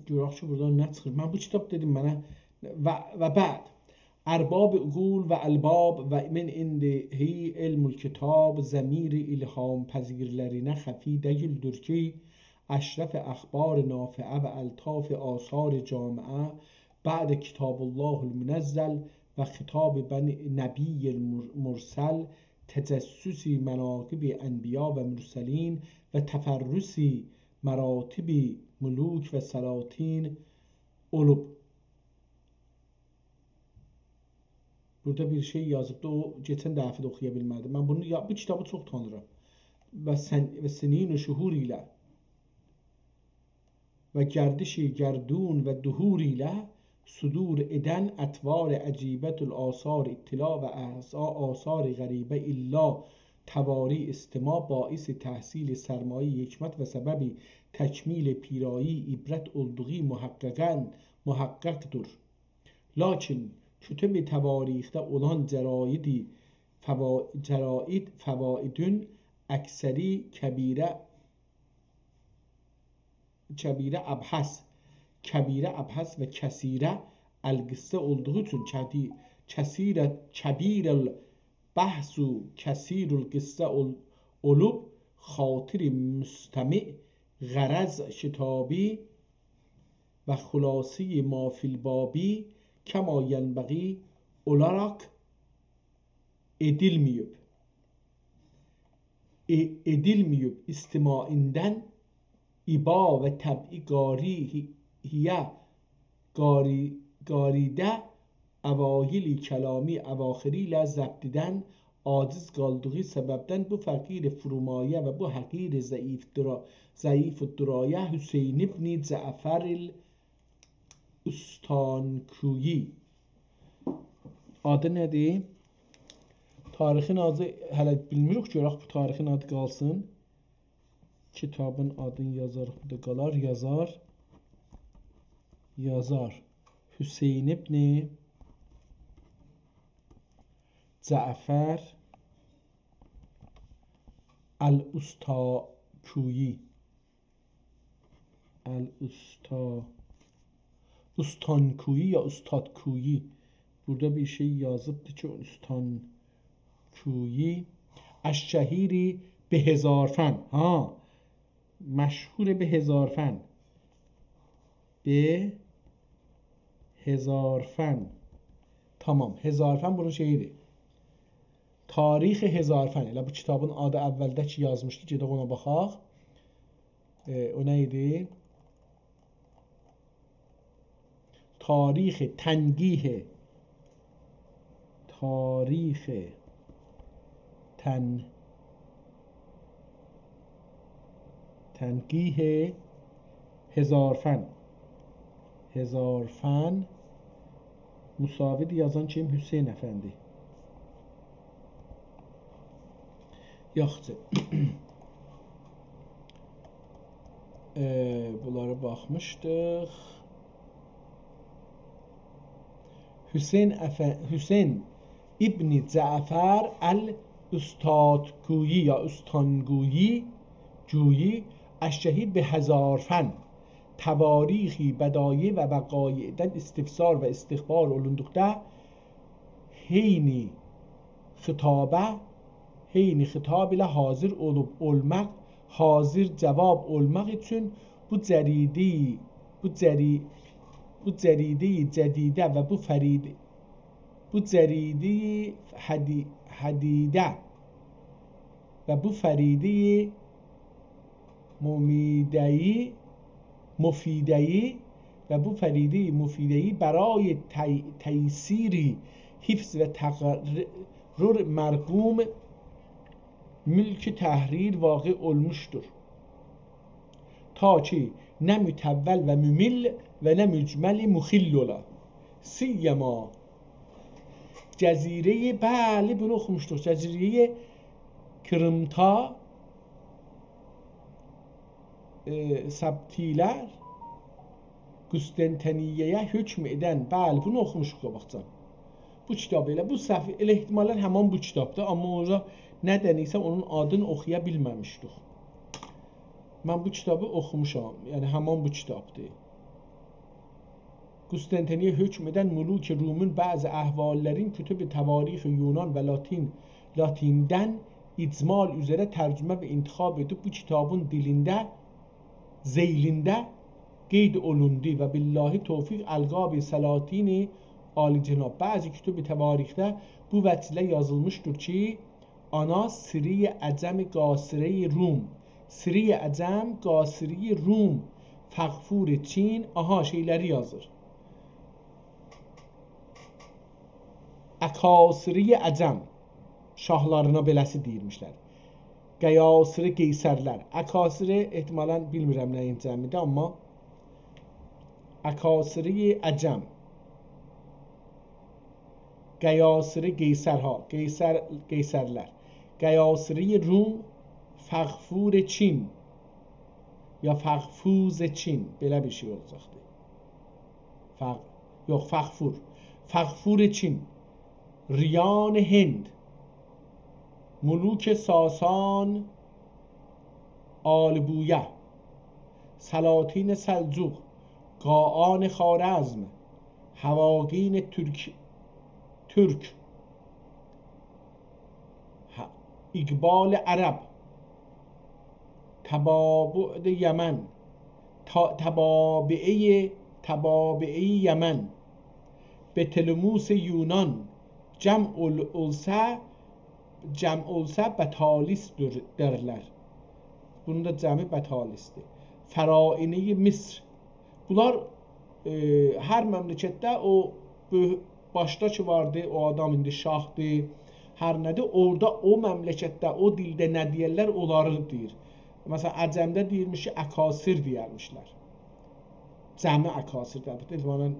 Görək ki, buradan nə çıxır. Mən bu kitab dedim mənə və bəd. ارباب عقول و الباب و من عنده علم الکتاب ضمیر الهام پذیرلرینه خفی değildir ki اشرف اخبار نافعه و الطاف آثار جامعه بعد کتاب الله المنزل و خطاب نبی مرسل تجسسی مناقب انبیا و مرسلین و تفرسی مراتب ملوک و سلاطین olub. Burada bir şey yazıbdı, o geçən dəfə də oxuya bilmədim. Mən bu kitabı çox tanırım. Və sinin و şuhur ilə و گردش گردون و دهور ilə صدور ادن اطوار عجیبت الآثار اطلاع و آثار غریبه الا تواری استماع باعث تحصیل سرمایه حکمت و سبب تکمیل پیرایی عبرت olduğu muhakkakdır. Lakin kütüb-i tevarixdə olan cəraid fəvaidün əksəri kəbirə abhəs və kəsirə əl-qıssə olduğu üçün kəbirəl bəhsu kəsirül qıssə olub xatiri müstəmi غرض شتابی و خلاصی ما فی البابی کما ینبغی olarak edilmeyip istimainden iba ve tabi garide avayili kelami avaxiri ile zabdiden aciz kaldığı sebepten bu fakir furumaye ve bu hakir zayıf duraye Hüseyin ibn Cafer Ustankuyi adı nədir? Tarixin adı hələ bilmirik, görək bu tarixin adı qalsın. Kitabın adını yazarıq, bu da qalar, yazar Hüseyin ibn Cafer el-Ustakuyi Ustankuyi ya Ustadkuyi. Burada bir şey yazıbdı ki Ustankuyi Eşşehiri به هزار فن مشهور به هزار فن به هزار فن tamam هزار فن bunun şeyidir. Tarixi هزار فن. Elə bu kitabın adı əvvəldəki yazmışdı. Gedək ona baxaq. O nə idi? Tarix تنگیه تنقیح هزارفن. هزارفن مساوی yazan kim? Hüseyin Efendi. Yaxşı. Bunlara baxmışdıq. Hüseyn İbni Cəfər el-Ustadgüyü ya Üstangüyü جویی الشهید به هزارفن تواریخی بدایع و وقایعden istifsar ve istihbar olundukda heyni xitab ilə hazır olmaq, hazır cavab olmaq üçün bu cəridə cədidə və bu cəridə hadidə və bu fəridə مفیده‌ای و bu فریده مفیده‌ای برای تیسیری حفظ و تقرر مرقوم ملک تحریر واقع olmuştur. Ta ki ne mütevvel ve mümil ve ne mücmeli muhil ola. Siyyema Cezire-i bəli bunu oxumuşduq. Cezire-i Kırımta Səbtilər Qüstəntəniyyəyə hökm edən, bəli bunu oxumuşuq qabaqcan. Bu kitab elə, bu səhv elə ehtimalən həman bu kitabdır, amma orada nədənisə onun adını oxuya bilməmişdik. Mən bu kitabı oxumuşam, yəni həman bu kitabdır. Qüstəntəniyyə hökm edən Müluk-i Rumun bəzi əhvallərin kütüb-i təvarix Yunan və Latindən icmal üzrə tərcümə və intixab edib bu kitabın dilində zeylində qeyd olundu və billahi tevfiq əlqab-i Salatin-i Alicenab. Bəzi kütüb-i təvarixdə bu vəclə yazılmışdır ki, ana Siri-i Əcəm Qasire-i Rum, Siri-i Əcəm Qasire-i Rum, Fəğfur-i Çin, aha şeyləri yazır. Əkasiri-i Əcəm şahlarına beləsi deyirmişlər. Qəyasiri Qeysərlər. Əkasiri ehtimalən bilmirəm nəyin cəmidir, amma Əkasiri Əcəm Qəyasiri Qeysərha, Qeysərlər. Qəyasiri Rum, Fəğfur Çin ya Fəğfuz Çin, belə bir şey olacaqdır. Yox, Fəğfur. Fəğfur Çin. Riyan Hind, ملوک ساسان آلبویه، سلاطین سلجوق، قاآن خوارزم، هواگین ترک، اقبال عرب، تبابع یمن، تبابعه یمن، بتلموس یونان، cəm olsa bətalis derlər. Bunun da cəmi bətalisdir. Fəraini Misr. Bunlar hər məmləkətdə o başda ki vardı, o adam indi şahdır, hər nədir, orada o məmləkətdə, o dildə nə deyərlər, onları deyir. Məsələn, Əcəmdə deyirmiş ki, əkasir deyərmişlər. Cəmi əkasirdir. Əlbəttə, ehtimalən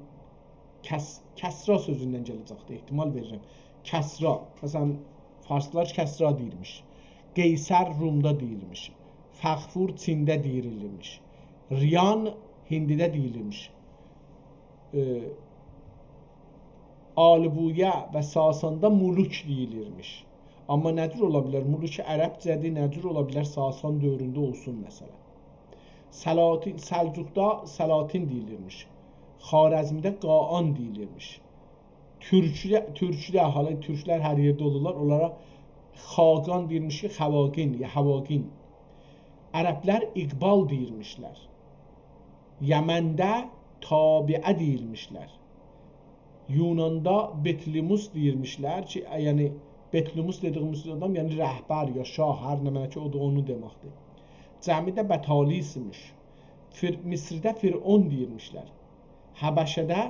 kəsra sözündən gələcəkdir, ehtimal verirəm. Kəsra, məsələn, Farslar kəsra deyilmiş. Qeysər Rumda deyilmiş. Fəğfur Çində deyilmiş. Riyan Hindidə deyilmiş. Alibuyə və Sasanda muluk deyilirmiş. Amma nədir ola bilər? Muluk ərəbcədir, nədir ola bilər? Sasan dövründə olsun məsələn. Səlcuqda Salatin deyilirmiş. Xarəzmdə Qaan deyilirmiş. Türkdə, hala türklər hər yerdə olurlar, onlara Xaqan deyilmiş ki, Xavagin, ya Havagin. Ərəblər İqbal deyilmişlər. Yəməndə Tabiə deyilmişlər. Yunanda Betlimus deyilmişlər ki, yəni Betlimus dediyimiz adam, yəni rəhbər ya şah, hər nə mənə ki, o da onu deməkdir. Cəmidə Bətalismiş. Misrdə Fir'on deyilmişlər. Həbəşədə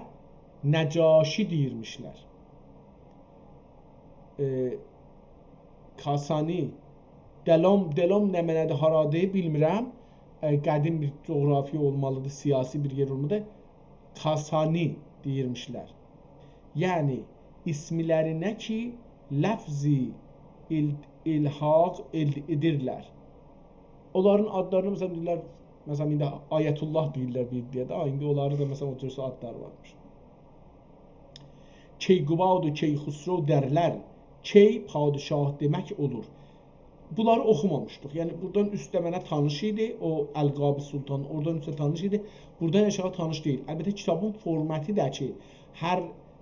Nəcaşi deyirmişlər. Kasani, Delom nə mənədir haradır bilmirəm. qədim bir coğrafiya olmalıdır, siyasi bir yer olmalıdır. Kasani deyirmişlər. Yəni ismilərinə ki ləfzi ilhaq edirlər. Onların adlarını məsələn deyirlər, məsələn indi Ayətullah deyirlər bir deyə də, indi onları da məsələn o cür adları varmış. Keyqubad və Keyxusro dərlər. Key padişah demək olur. Bunları oxumamışdıq. Yəni buradan üstdə mənə tanış idi, o Əlqab Sultan, oradan üstdə tanış idi. Buradan aşağı tanış deyil. Əlbəttə kitabın formatı da ki, hər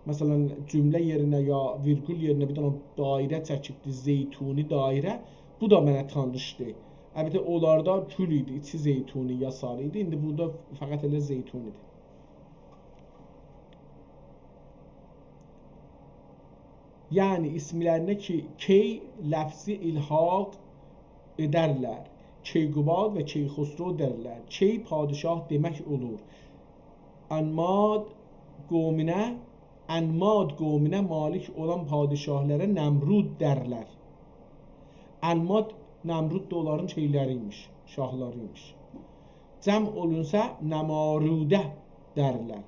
məsələn cümlə yerinə ya virgül yerinə bir dənə dairə çəkibdi, zeytuni dairə. Bu da mənə tanışdır. Əlbəttə onlarda gül idi, içi zeytuni ya sarı idi. İndi burada fəqət elə zeytunidir. Yəni ismlərinə ki key ləfzi ilhaq edərlər. Keyqubad və Keyxusro dərlər. Key padişah demək olur. Ənmad qovminə malik olan padişahlara Nəmrud dərlər. Ənmad, Nəmrud da onların şeyləriymiş, şahlarıymış. Cəm olunsa Nəmarudə dərlər.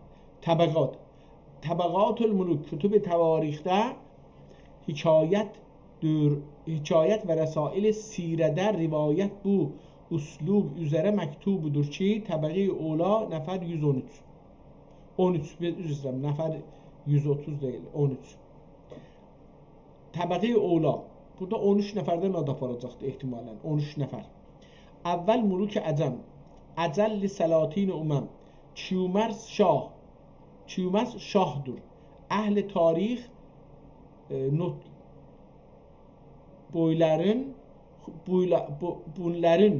Təbəqat. Təbəqatul muluk kütüb təvarixdə hikayət və rəsail sirədə rivayət bu uslub üzərə məktubudur ki, təbəqi ola nəfər 113. 13, üzrəm, nəfər 130 deyil, 13. Təbəqi ola. Burada 13 nəfərdən ad aparacaqdır ehtimalən, 13 nəfər. Əvvəl muluk əcəm. Əcəlli səlatin uməm. Kiyumərs şah. Kiyumərs şahdır. Əhl-i tarix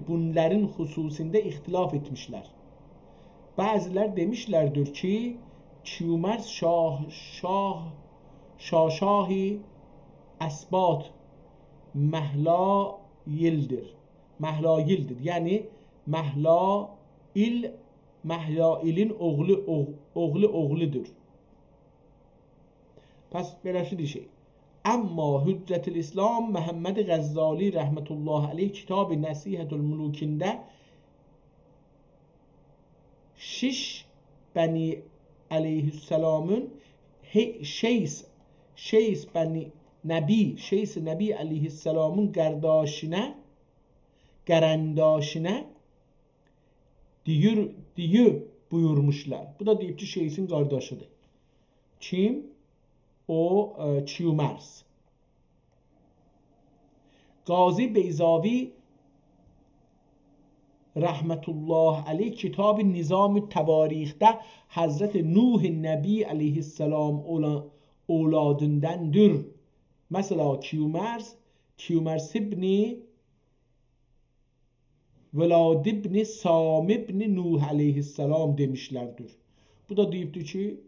bunların xüsusində ixtilaf etmişlər. Bəzilər demişlərdir ki, Kiyumərs şahi əsbat məhlayildir. Yəni Məhlailin oğludur. Pəs beləşidir şey. Amma Hüccətül İslam Məhəmməd Qəzzali rəhmətullah aleyh kitab-ı Nəsihətül Mulukində Şiş bəni aleyhisselamın Şeys Nəbi aleyhisselamın qərəndaşinə deyir buyurmuşlar. Bu da deyib ki, Şeysin qardaşıdır. Kim? O Kiyumərs. Qazi Beyzavi rəhmətullah aleyh kitab-ı Nizam-ı Təvarixdə Həzrət Nuh Nəbi aleyhisselam oğladındandır. Mesela Kiyumərs ibni Velad ibni Sam ibni Nuh aleyhisselam demişlərdir. Bu da deyibdir ki,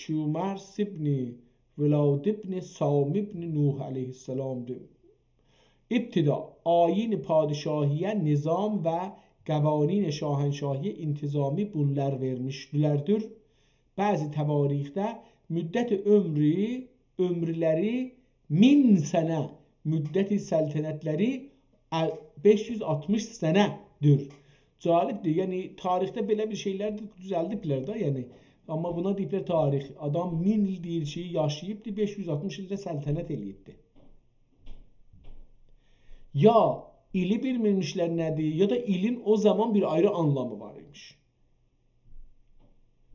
Kiyumərs ibni Velad ibni Sam ibni Nuh aleyhisselamdır. İbtida ayin padişahiyə nizam və qəvanin şahənşahiyə intizami bunlar vermişlərdir. Bəzi təvarixdə müddət ömrləri 1000 sənə, müddəti səltənətləri 560 sənədir. Cəlibdir, yəni tarixdə belə bir şeylər düzəldiblər də, yəni. Amma buna deyiblər tarix. Adam 1000 il deyir ki, yaşayıbdır, 560 ildə səltənət eləyibdir. Ya ili bilmirmişlər nədir, ya da ilin o zaman bir ayrı anlamı var imiş.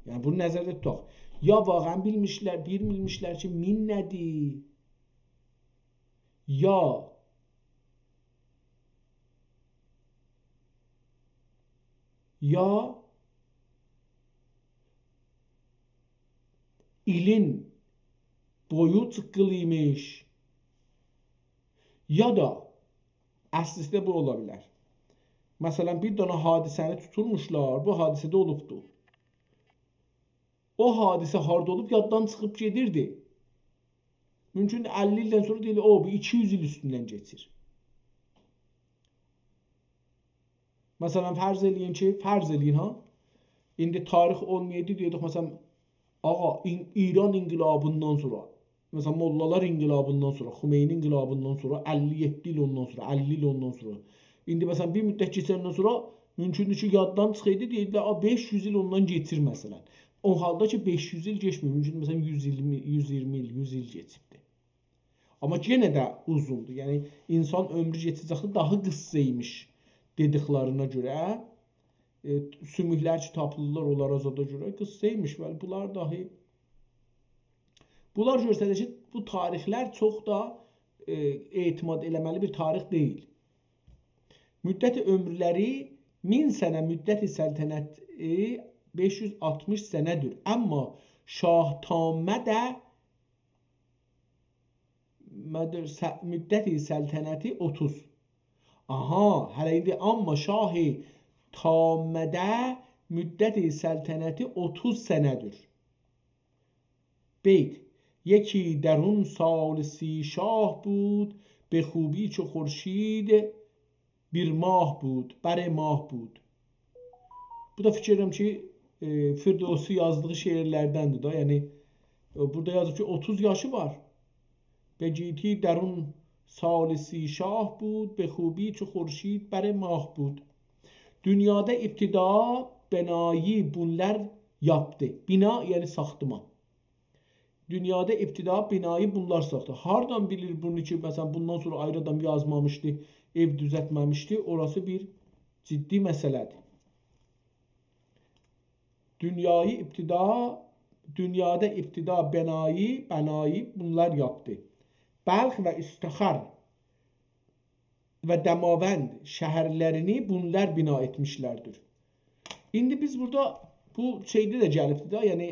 Yəni bunu nəzərdə tutaq. Ya vaqən bilmirmişlər ki, 1000 nədir? Ya ilin boyu çıqqılı imiş. Ya da əslində bu ola bilər. Məsələn, bir dənə hadisəni tutulmuşlar, bu hadisədə olubdur. O hadisə harda olub, yaddan çıxıb gedirdi. Mümkün 50 ildən sonra deyil, o, 200 il üstündən geçir. Məsələn, fərz eləyin ha, indi tarix olmayaydı deyirik, məsələn, İran inqilabından sonra, məsələn, Mollalar inqilabından sonra, Xümeyni inqilabından sonra, 57 il ondan sonra, 50 il ondan sonra. İndi məsələn, bir müddət keçəndən sonra Mümkündür ki yaddan çıxıydı, deyirlər, 500 il ondan keçir məsələn. O halda ki 500 il keçmir, mümkün məsələn 120, 120 il, 100 il keçibdi. Amma yenə də uzundur. Yəni insan ömrü keçəcəkdə daha qıssaymış dediklərine görə, sümüklər ki tapılırlar onlara zada görə qıssaymış. Bəli, bunlar göstərir ki, bu tarixlər çox da etimad eləməli bir tarix deyil. Müddəti ömürləri 1000 sənə, müddəti səltənəti 560 sənədir. Amma Şahtəmə də müddəti səltənəti 30. Aha, hələ indi amma Şahı Tamədə müddəti səltənəti 30 sənədir. Beyt یکی درون سال 30 شاه بود به خوبی چو خورشید bir mah bud, bərə mah bud. Bu da fikirlərim ki, Firdevsi yazdığı şeirlərdəndir da. Yəni burada yazır ki 30 yaşı var. بگیتی درون سال 30 şah bud, به خوبی چو خورشید bərə mah bud. Dünyada ibtida binayı bunlar yaptı. Bina yəni saxtıma. Dünyada ibtida binayı bunlar saxtı. Hardan bilir bunu ki, məsələn bundan sonra ayrı adam yazmamışdı, ev düzəltməmişdi. Orası bir ciddi məsələdir. Dünyada ibtida binayı bunlar yaptı. Bəlx və İstəxar və Dəmavənd şəhərlərini bunlar bina etmişlərdir. İndi biz burada bu şeydə də gəlibdir da, yəni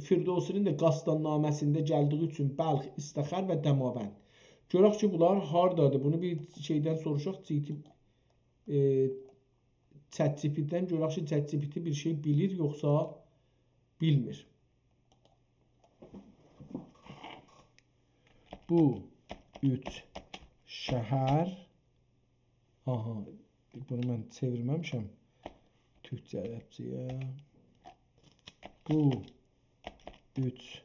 Firdevsinin də Qastannaməsində gəldiyi üçün Bəlx, İstəxar və Dəmavənd. Görək ki, bunlar hardadır? Bunu bir şeydən soruşaq, ChatGPT-dən görək ki, ChatGPT bir şey bilir, yoxsa bilmir. Bu 3 şəhər, aha, bunu mən çevirməmişəm Türkçə ərəbcəyə. Bu 3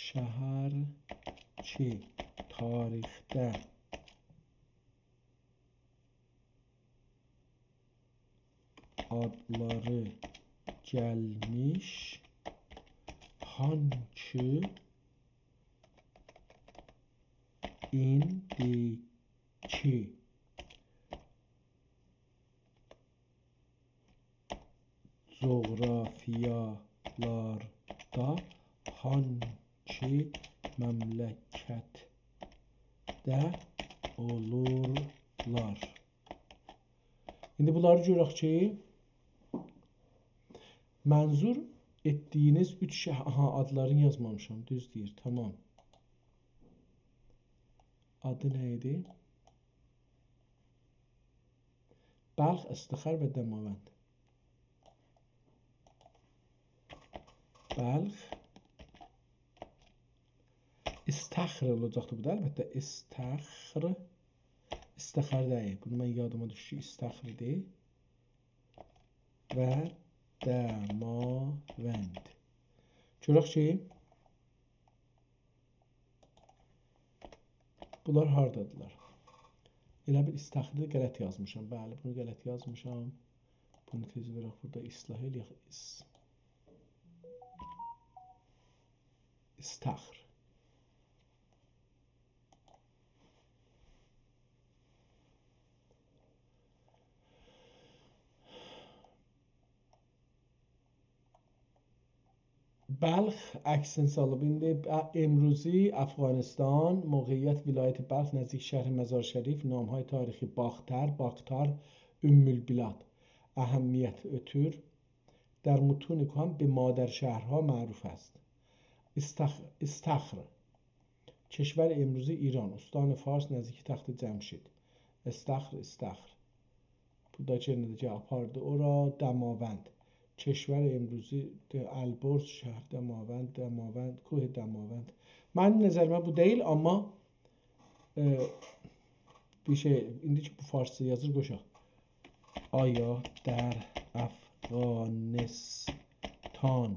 şəhər ki tarixdə adları gəlmiş, hansı indiki coğrafiyalarda hansı məmləkətdə olurlar? İndi bunları görək ki, mənzur etdiyiniz 3 şəhər, aha, adlarını yazmamışam, düz deyir, tamam. Adı nə idi? Bəlx, İstəxar və Dəmavənd. Bəlx, İstəxr olacaqdı bu da, əlbəttə İstəxar deyil. Bunu mən yadıma düşür ki, İstəxrdir. Və Dəmavənd. Görək ki, bunlar hardadılar? Elə bir İstəxrdə qələt yazmışam. Bəli, bunu qələt yazmışam. Bunu tez verək burada islah eləyək. İstəxr. بلخ əksini salıb. İndi امروزی افغانستان موقعیت ولایت بلخ نزدیک شهر مزار شریف نامهای تاریخی باختر ümmülbilad اهمیت ötür در متون کهن به مادر شهرها معروف است. استخر کشور امروزی ایران استان فارس نزدیک تخت جمشید. استخر bu da cennetteki apardı ora. Dəmavənd کشور امروزی البرز şəhər Dəmavənd کوه Dəmavənd. Mənim nəzərimə bu deyil, amma bir şey indi ki bu farsça yazır qoşaq. Aya در افغانستان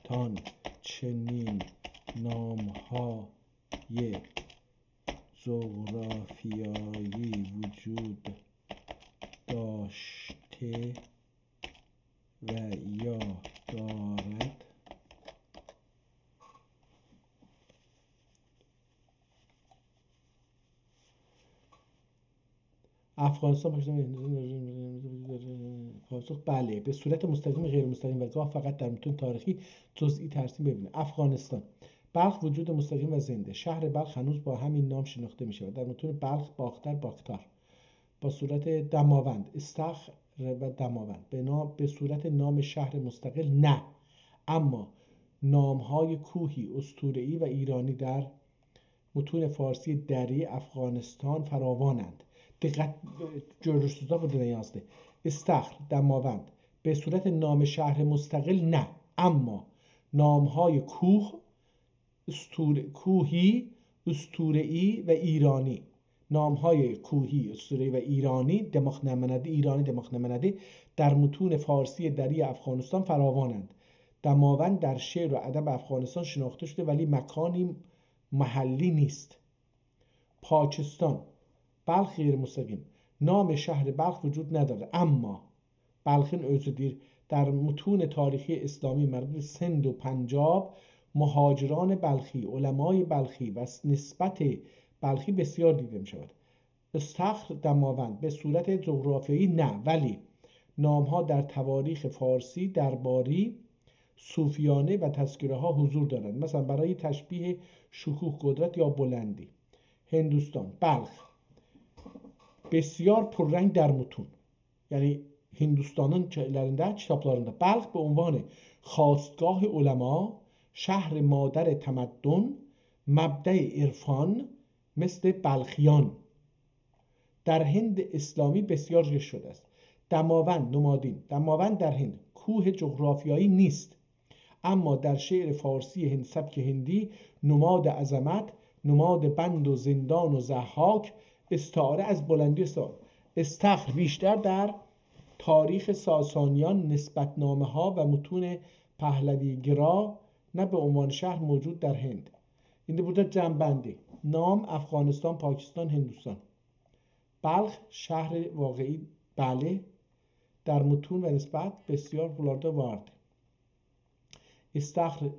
افغانستان چنین نام‌های جغرافیایی وجود داشته و یا دارد؟ افغانستان پاسخ بله، به صورت مستقیم غیر مستقیم و گاه فقط در متون تاریخی جزئی ترسیم ببینید. افغانستان، بلخ وجود مستقیم و زنده. شهر بلخ هنوز با همین نام شناخته می شود. در متون بلخ، باختر، باکتار. با صورت دماوند، استخر و دماوند. به صورت نام شهر مستقل نه، اما نامهای کوهی اسطوره‌ای و ایرانی در متون فارسی دری افغانستان فراوانند. دقت جورجسوزا بوده نیازده. استخر، دماوند. به صورت نام شهر مستقل نه، اما نامهای کوه کوهی اسطوره‌ای و ایرانی، نامهای کوهی اسطوره‌ای و ایرانی دماغ در متون فارسی دری افغانستان فراوانند. دماوند در شعر و ادب افغانستان شناخته شده ولی مکانی محلی نیست. پاکستان، بلخ غیر مستقیم. نام شهر بلخ وجود ندارد، اما بلخین özüdir در متون تاریخی اسلامی مربوط سند و پنجاب مهاجران بلخی، علمای بلخی و نسبت بلخی بسیار دیده می شود. استخر، دماوند به صورت جغرافیایی نه، ولی نامها در تواریخ فارسی درباری، صوفیانه و تذکره ها حضور دارند، مثلا برای تشبیه شکوه، قدرت یا بلندی. هندوستان، بلخ بسیار پررنگ در متون، یعنی Hindistan'ın şeylerinde, kitaplarında Balx به عنوان خاستگاه علما، شهر مادر تمدن، مبدأ عرفان مثل بلخیان در هند اسلامی بسیار ریشه شده است. دماوند، نمادین. دماوند در هند کوه جغرافیایی نیست، اما در شعر فارسی هند سبک هندی نماد عظمت، نماد بند و زندان و ضحاک، استعاره از بلندی استعاره. استخر بیشتر در تاریخ ساسانیان، نسبتنامه ها و متون پهلوی گرا، نه به عنوان شهر موجود در هند. این burada جنبندی. نام افغانستان، پاکستان، هندوستان. بلخ şehri واقعی بله، در متون و نسبت بسیار bunlarda vardı. استخر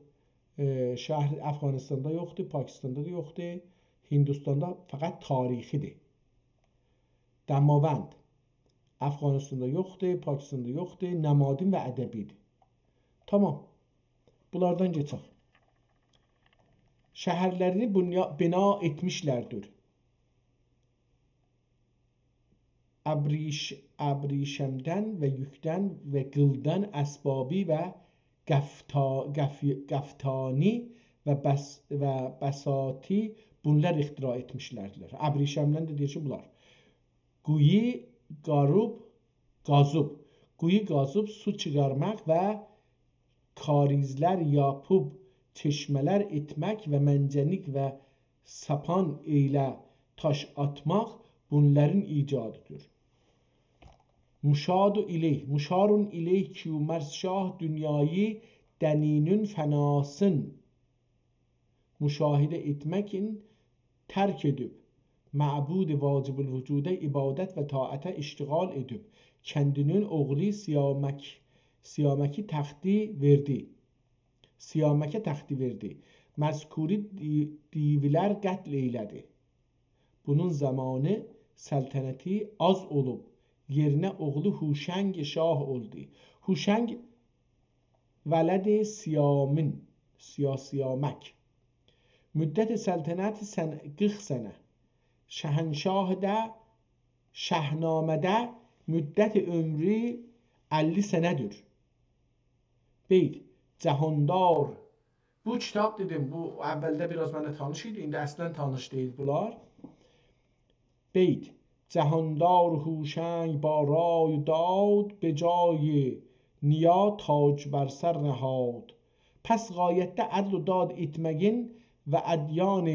şehri Afganistan'da yoktu, Pakistan'da da yoktu, Hindistan'da fakat tarixidir. Damavand Afganistan'da yoktu, Pakistan'da yoktu, namadin ve edebiydi. Tamam. Bunlardan geçelim. Şehirlerini bina etmişlerdir. Abrişemden ve yükten ve gıldan esbabi ve gaftani ve basati bunlar ihtira etmişlerdiler. Abrişemden de diyor ki bunlar. Guyi gazub. Guyi gazub su çıkarmak ve karizler yapıp çeşmeler etmek ve mencenik ve sapan ile taş atmak bunların icadıdır. Muşarun ileyh ki merşah dünyayı deninin fenasın müşahede etmekin terk edip ma'bud vacibul vücude ibadet ve taate iştigal edip kendinin oğlu siyamaki taxti verdi. Siyameke taxti verdi. Mezkuri diviler qətl eylədi. Bunun zamanı səltənəti az olub, yerinə oğlu Huşəng şah oldu. Huşəng vələd-i siyamək. Müddət səltənəti 40 sənə. Şəhənşahdə, şəhnamədə müddət ömrü 50 sənədir. Beyt, Cahondar. Bu kitap dedim, bu evvelde biraz bende tanış idi, indi əslən tanış deyil bunlar. Beyt, Cahondar Huşəng ba ray dad be jay niya tac bar sar nehad. Pes gayette adl و dad etmegin ve adyan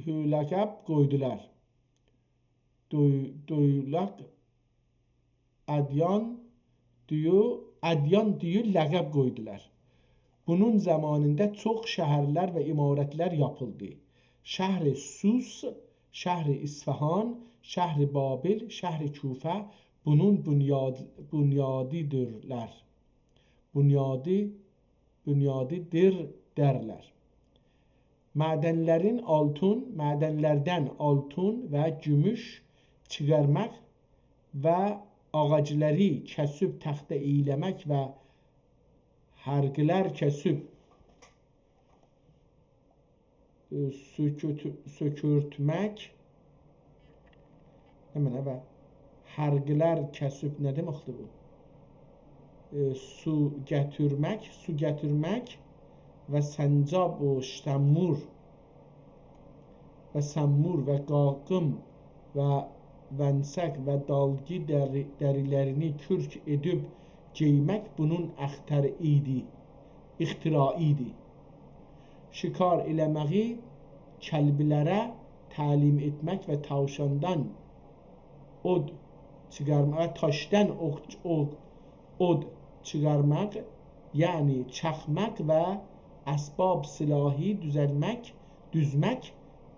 hülakab qoydular. Doylak adyan diyor ədyan deyil, ləqəb qoydular. Bunun zamanında çox şəhərlər və imarətlər yapıldı. Şəhri Sus, şəhri İsfahan, şəhri Babil, şəhri Kufə bunun bunyadidirlər. Bunyadidir derlər. Mədənlərdən altun və gümüş çıxarmaq və ağacları kəsib taxta eyləmək və hərqlər kəsib sökürtmək və hərqlər kəsib nə deməkdir bu? Su gətirmək və səncab və səmmur və qaqım və vənsək və dalgi dərilərini kürk edib geymək bunun ixtiraidir. Şikar eləməyi kəlbilərə təlim etmək və tavşandan od çıxarmaq, taşdan od çıxarmaq, yəni çaxmaq və əsbab silahı düzmək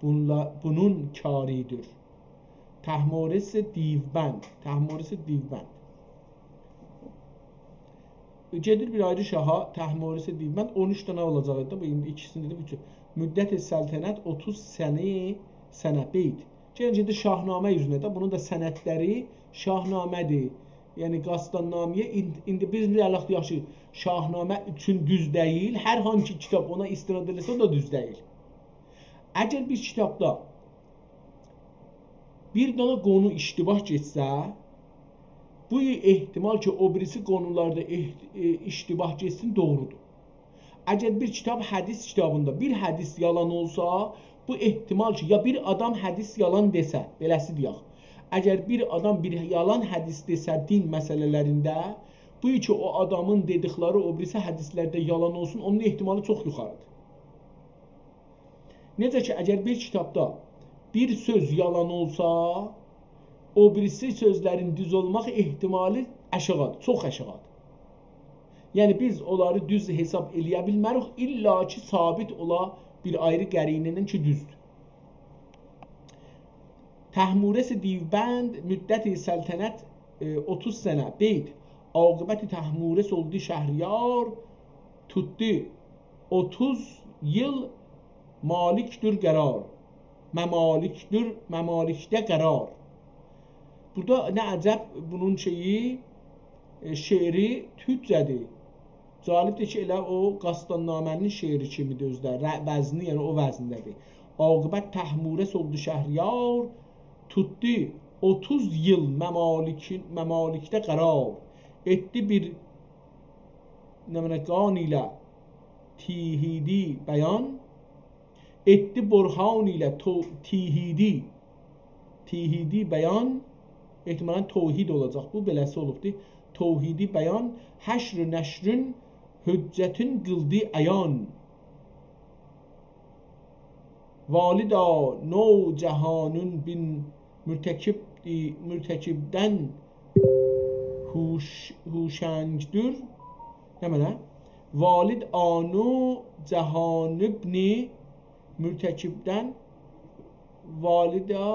bunun karidir. Təhmoris divbənd. Gedir bir ayrı şaha, Təhmoris divbənd 13 dənə olacaqdı. Bu indi ikisini dedim, müddət-i səltənət 30 sənə beyd. Gedir şahnamə üzünə də, bunun da sənədləri şahnamədir. Yəni qastannaməyə indi biz realıq yaxşı şahnamə üçün düz deyil, hər hangi kitab ona istinad edilsə o da düz deyil. Əgər bir kitabda bir dənə qonu iştibah getsə, bu ehtimal ki, o birisi qonularda iştibah getsin doğrudur. Əgər bir kitab hədis kitabında bir hədis yalan olsa, bu ehtimal ki, ya bir adam hədis yalan desə, beləsi deyək. Əgər bir adam bir yalan hədis desə din məsələlərində, bu ki, o adamın dedikləri o birisi hədislərdə yalan olsun, onun ehtimalı çox yuxarıdır. Necə ki, əgər bir kitabda bir söz yalan olsa, o birisi sözlərin düz olmaq ehtimali aşağıdır, çox aşağıdır. Yəni biz onları düz hesab eləyə bilmərik, illa ki sabit ola bir ayrı qərinənin ki düzdür. Təhmures divbənd müddət-i səltənət 30 sənə beyd. Aqibət-i Təhmures oldu şəhriyar, tutdu 30 yıl malikdir qərar. Məmalikdə qərar. Burada nə əcəb bunun şeiri tüccədir. Calibdir ki, elə o qastannamənin şeiri kimidir özlər. Vəzni, yəni o vəzindədir. Aqibət Təhmures oldu şəhriyar, tutdu 30 yıl məmalikdə qərar. Etdi bir qan ilə tihidi bəyan, etdi burhan ilə tihidi bəyan, ehtimalən tohid olacaq, bu beləsi olubdur. Tohidi bəyan, həşr-ü nəşrün hüccətin qıldı əyan. Valida no cəhanun bin mürtəkibdən huşəngdür. Nə mənə? Valid anu cəhanibni mürtəkibdən valida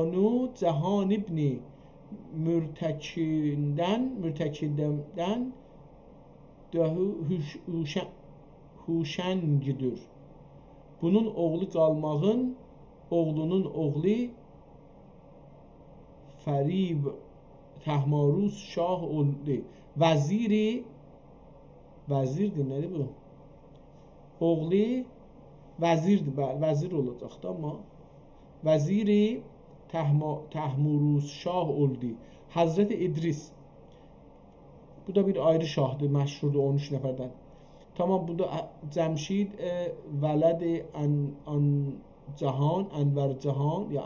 anu cəhanibni mürtəkiddən huşəngidir. Bunun oğlu qalmağın oğlunun oğlu Fərib Təhmarus şah oldu. Vəzirdir, nədir bu? Oğlu vəzirdir, vəzir olacaqdı amma vəziri Təhmurus şah oldu. Həzrəti İdris. Bu da bir ayrı şahdır, məşhurdur 13 nəfərdən. Tamam, bu da Cəmşid vələdi Cahan, Ənvər Cahan ya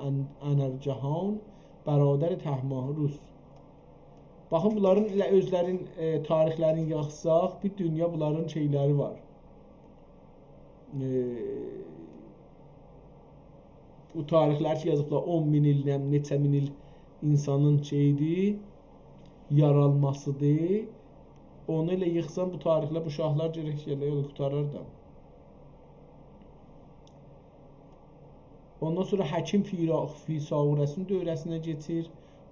Ənər Cahan, bərabər Təhmarus. Baxın, bunların özlərin tarixlərini yaxsaq, bir dünya bunların şeyləri var. Bu tarixlər ki yazıblar 10 min il, neçə min il insanın şeyidir, yaralmasıdır. Onu ilə yıxsan bu tarixlə bu şahlar gərək yerlə yolu qurtarır da. Ondan sonra Həkim Fisavurəsinin dövrəsinə keçir.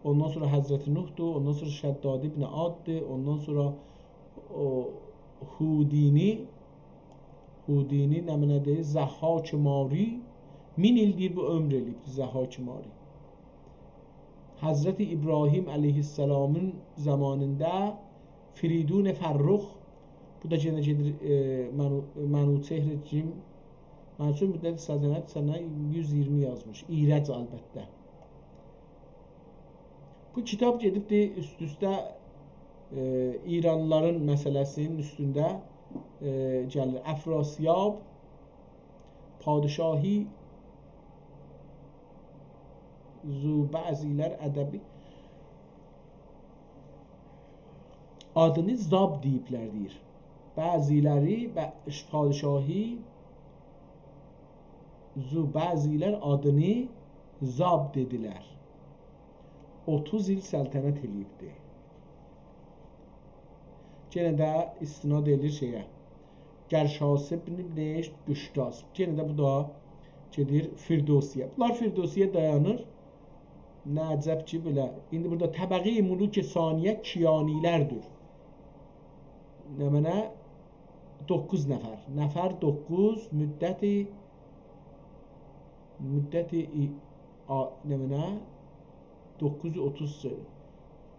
Ondan sonra Həzrəti Nuhdur. Ondan sonra Şəddad ibn Addır. Ondan sonra Hudini nəminədir? Zəhhak Mari 1000 ildir bu ömr eləyib Zəhhak Mari. Həzrəti İbrahim əleyhissalamın zamanında Firidun Fərrux, bu da yenə gedir Mənuçehr Cim, Mənsur müddət səltənət sənə 120 yazmış. İrəc əlbəttə. Bu kitab gedibdir üst-üstə İranlıların məsələsinin üstündə gəlir. Əfrasiyab, Padişahi, bəzilər ədəbi adını Zab deyiblər deyir. Bəziləri Padişahi, bəzilər adını Zab dedilər. 30 il səltənət eləyibdir. Yenə də istinad edir şeyə. Gərşasib ibn Qüştas. Yenə də bu da gedir Firdosiyə. Bunlar Firdosiyə dayanır. Nə əcəb ki, belə. İndi burada təbəqi-i müluk saniyə Kiyanilərdir. Nə mənə? 9 nəfər. Nəfər 9 müddəti nə mənə? 930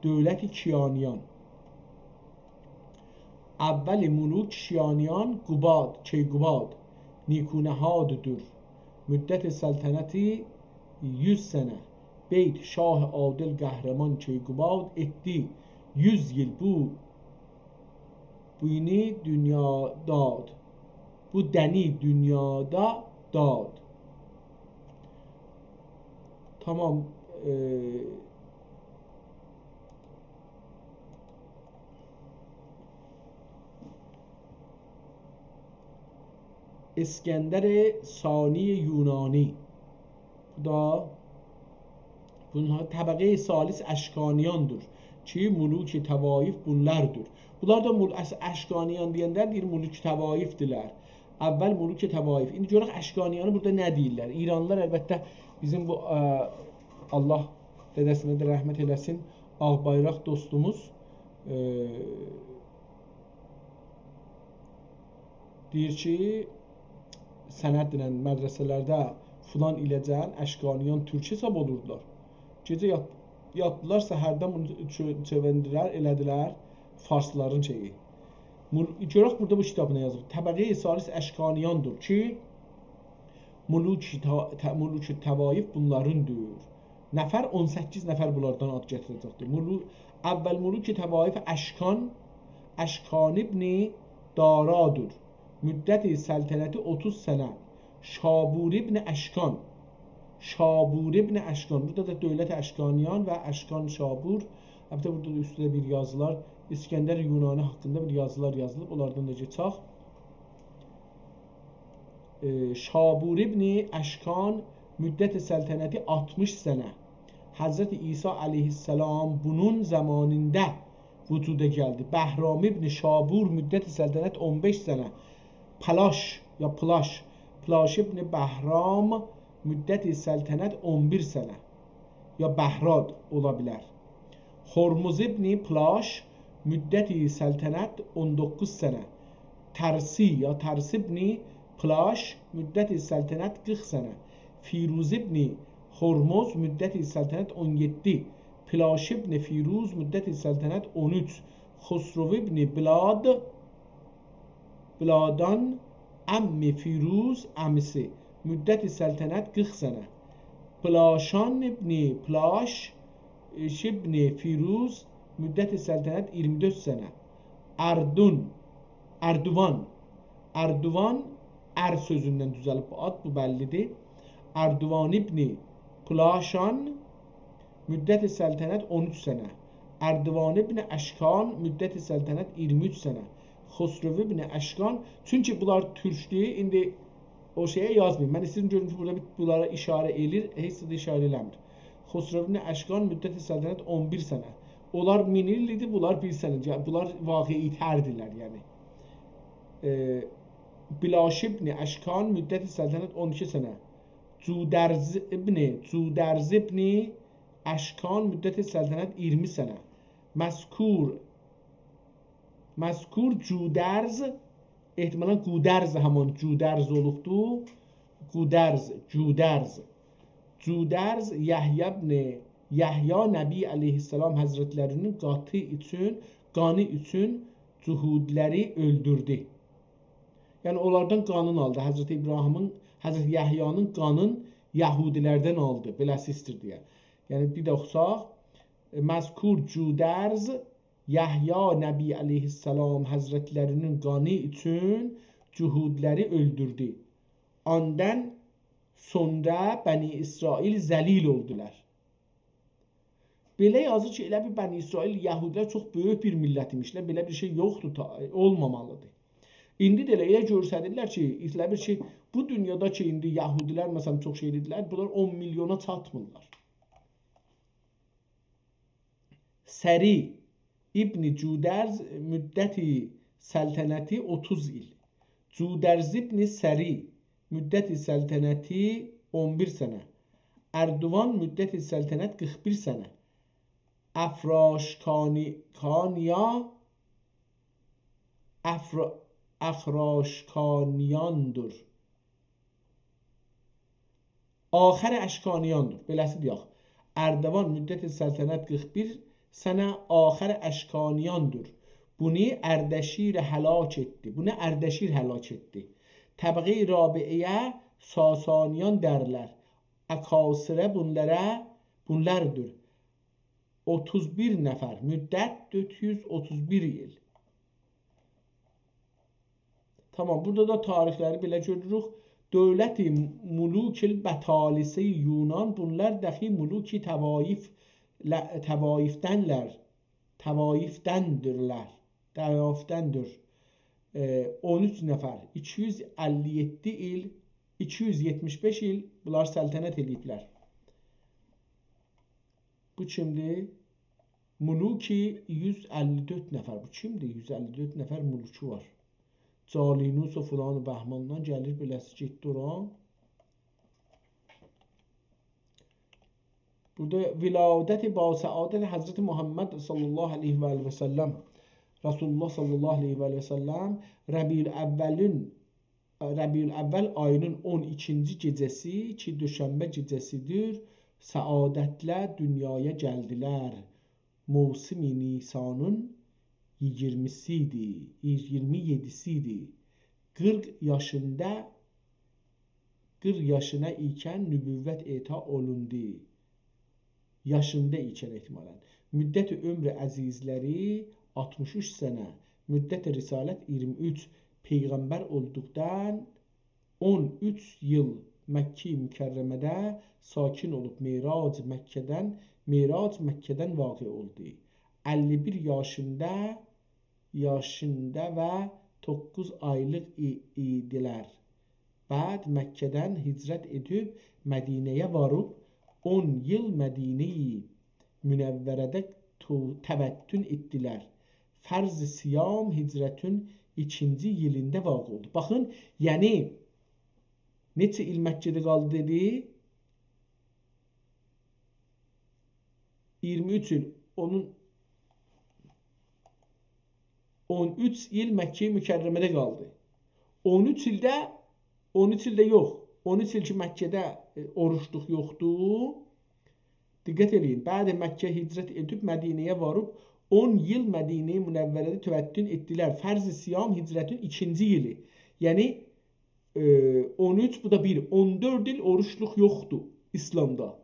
dövləti Kiyaniyan. Əvvəl müluk Kiyaniyan Qubad, Keyqubad Nikunəhaddır. Müddət səltənəti 100 sənə. Beyt Şah Adil Qəhrəman Keyqubad etdi 100 yıl bu ini dünya dad. Bu dəni dünyada dad. Tamam. İskəndər Sani Yunani. Bu da bunlar təbəqə salis Əşkaniyandır ki, müluk təvaif bunlardır. Bunlar da Əşkaniyan deyəndə deyir müluk təvaifdirlər. Əvvəl müluk təvaif. İndi görək Əşkaniyanı burada nə deyirlər? İranlılar əlbəttə bizim bu Allah dədəsinə də rəhmət eləsin, Ağbayraq dostumuz deyir ki, sənədlə mədrəsələrdə filan iləcən Əşkaniyan türk hesab olurdular. Gecə yatdılar, səhərdən bunu çövəndilər, elədilər farsların şeyi. Görək burada bu kitabına yazılır. Təbəqə-i salis Əşkaniyandır ki, müluk təvaif bunlarındır. Nəfər 18 nəfər bunlardan ad gətirəcəkdir. Əvvəl müluk təvaif Əşkan ibn Daradır. Müddəti səltənəti 30 sənə. Şabur ibn Əşkan. Burada da dövlət Əşkaniyan və Əşkan Şabur. Hətta burada da üstündə bir yazılar. İskəndər Yunani haqqında bir yazılar yazılıb. Onlardan da geçək. Şabur ibn Əşkan müddəti səltənəti 60 sənə. Həzrəti İsa əleyhissalam bunun zamanında vücuda gəldi. Bəhram ibn Şabur müddəti səltənət 15 sənə. Plaş ibn Bəhram müddəti səltənət 11 sənə. Ya Bəhrad ola bilər. Hormuz ibn Plaş müddəti səltənət 19 sənə. Tərsi ibn Plaş müddəti səltənət 40 sənə. Firuz ibn Hormuz müddəti səltənət 17. Plaş ibn Firuz müddəti səltənət 13. Xosrov ibn Biladan əmmi Firuz əmisi müddəti səltənət 40 sənə. Plaşan ibn Firuz müddəti səltənət 24 sənə. Erduvan sözündən düzəlib bu ad, bu bəllidir. Erduvan ibn Plaşan müddəti səltənət 13 sənə. Erduvan ibn Əşkan müddəti səltənət 23 sənə. Xosrov ibn Əşkan, çünki bunlar türkdür, indi o şeyə yazmayayım. Mən istəyirəm görüm ki, burada bunlara işarə edir, heç də işarə eləmir. Xosrov ibn Əşkan müddəti səltənət 11 sənə. Onlar 1000 il idi, bunlar 1 sənə. Bunlar vaqei tərdirlər, yəni. Bilaş ibn Əşkan müddət-i səltənət 12 sənə. Cudərz ibn Əşkan müddət-i səltənət 20 sənə. Məzkur Cudərz, ehtimalən Gudərz həman Cudərz olubdu. Cudərz Yahya Nəbi əleyhissalam həzrətlərinin qanı üçün cuhudləri öldürdü. Yəni onlardan qanın aldı. Həzrət İbrahim'in, Həzrət Yahyanın qanın Yahudilərdən aldı. Beləsizdir deyə. Yəni bir də oxusaq. Məzkur Cudərz Yahya Nəbi əleyhissalam həzrətlərinin qanı üçün cuhudləri öldürdü. Ondan sonra Bəni İsrail zəlil oldular. Belə yazır ki, elə bir Bəni İsrail Yahudilər çox böyük bir millət imişlər. Belə bir şey yoxdur, olmamalıdır. İndi də elə görsədirlər ki, elə bir şey, bu dünyada ki, indi Yahudilər məsələn çox şey edirlər, bunlar 10 milyona çatmırlar. Səri İbn Cudərz müddəti səltənəti 30 il. Cudərz İbn Səri müddəti səltənəti 11 sənə. Erdoğan müddəti səltənət 41 sənə. Əxraşkaniyandır. Axər Əşkaniyandır. Beləsi deyək. Erdoğan müddəti səltənət 41 sənə, axər Əşkaniyandır. Bunu Ərdəşir həlak etdi. Təbəqə rabiəyə Sasaniyan dərlər. Əkasirə bunlardır. 31 nəfər. Müddət 431 il. Tamam, burada da tarixləri belə görürük. Dövləti Mulukil Bətalisə Yunan, bunlar dəxi Muluki Təvaifdəndir. 13 nəfər, 257 il, 275 il bunlar səltənət ediblər. Bu kimdir? Muluki 154 nəfər. Bu kimdir? 154 nəfər muluki var. Calinus o filan Bəhmandan gəlir, beləsi getdi ora. Burada viladət-i basəadət Həzrət Muhammed sallallahu aleyhi və səlləm, Rasulullah sallallahu aleyhi və səlləm Rəbiül əvvəl ayının 12-ci gecəsi ki, düşənbə gecəsidir, səadətlə dünyaya gəldilər. Mövsimi Nisanın 27-sidir. 40 yaşına ikən nübüvvət eta olundu. Yaşında ikən ehtimalən. Müddət-i ömrü əzizləri 63 sənə. Müddət-i risalət 23. Peyğəmbər olduqdan 13 yıl Məkkə-i Mükərrəmədə sakin olub Mirac Məkkədən vaqe oldu. 51 yaşında və 9 aylıq idilər. Bəd Məkkədən hicrət edib Mədinəyə varıb 10 yıl Mədinə-i Münəvvərədə təvəttün etdilər. Fərz-i siyam hicrətün 2-ci ilində vaqe oldu. Baxın, yəni neçə il Məkkədə qaldı dedi? 23 il. Onun 13 il Məkkə-i Mükərrəmədə qaldı. 13 ildə yox. 13 il ki Məkkədə oruçluq yoxdur. Diqqət edin. Bəd Məkkə hicrət edib Mədinəyə varıb 10 yıl Mədinə-i Münəvvərədə təvəttün etdilər. Fərz-i siyam hicrətin 2-ci ili. Yəni 13, bu da 1. 14 il oruçluq yoxdur İslamda.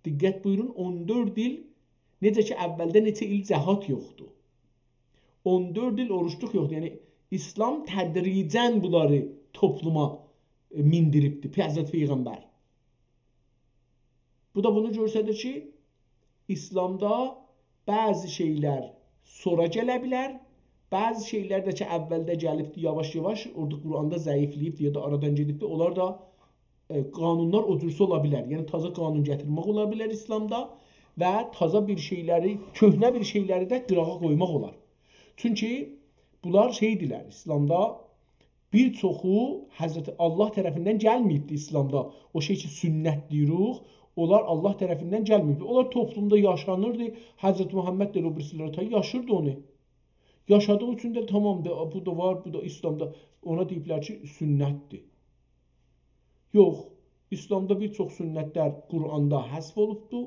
Diqqət buyurun, 14 il, necə ki əvvəldə neçə il cəhad yoxdur. 14 il oruçluq yoxdur. Yəni İslam tədricən bunları topluma mindiribdir. Həzrət Peyğəmbər. Bu da bunu göstərir ki, İslamda bəzi şeylər sonra gələ bilər, bəzi şeylər də ki, əvvəldə gəlibdir, yavaş-yavaş, orada Quranda zəifləyibdir ya da aradan gedibdir, onlar da qanunlar o cürsə ola bilər. Yəni, taza qanun gətirmək ola bilər İslamda və taza bir şeyləri, köhnə bir şeyləri də qırağa qoymaq olar. Çünki bunlar şeydirlər, İslamda bir çoxu Həzrəti Allah tərəfindən gəlməyibdi İslamda. O şey ki, sünnət deyirik, onlar Allah tərəfindən gəlməyibdi. Onlar toplumda yaşanırdı. Həzrəti Muhammed də o birisilərə yaşırdı onu. Yaşadığı üçün də tamamdır, bu da var, bu da İslamda. Ona deyiblər ki, sünnətdir. Yox, İslamda bir çox sünnətlər Quranda həsf olubdur.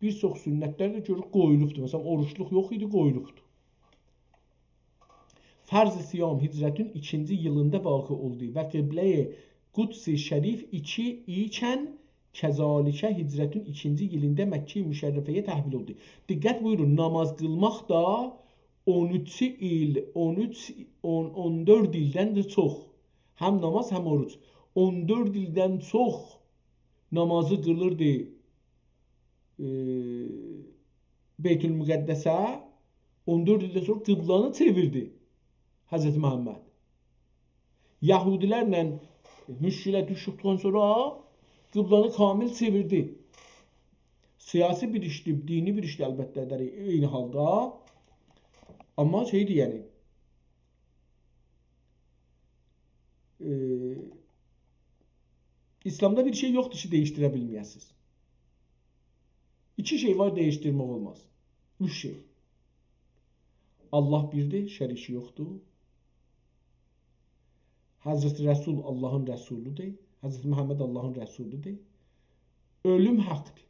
Bir çox sünnətlər də görür qoyulubdur. Məsələn, oruçluq yox idi, qoyulubdur. Fərz-i Siyam hicrətin 2-ci yılında vaqe oldu və qiblə-i Quds-i Şərif 2 ikən kəzalikə hicrətin 2-ci ilində Məkkə-i Müşərrəfəyə təhvil oldu. Diqqət buyurun, namaz qılmaq da 13 il, 14 ildən də çox. Həm namaz, həm oruç. 14 ildən çox namazı qılırdı Beytül-Müqəddəsə, 14 ildən sonra qıblanı çevirdi Həzrəti Məhəmməd. Yahudilərlə müşkilə düşdükdən sonra qıblanı kamil çevirdi. Siyasi bir işdir, dini bir işdir əlbəttə eyni halda. Amma şeydir yəni, İslamda bir şey yoxdur ki, değiştirə bilməyəsiniz. 2 şey var, değiştirmək olmaz. 3 şey. Allah birdir, şəriki yoxdur. Həzrəti Rəsul Allahın rəsuludur. Həzrəti Məhəmməd Allahın rəsuludur. Ölüm haqqdır.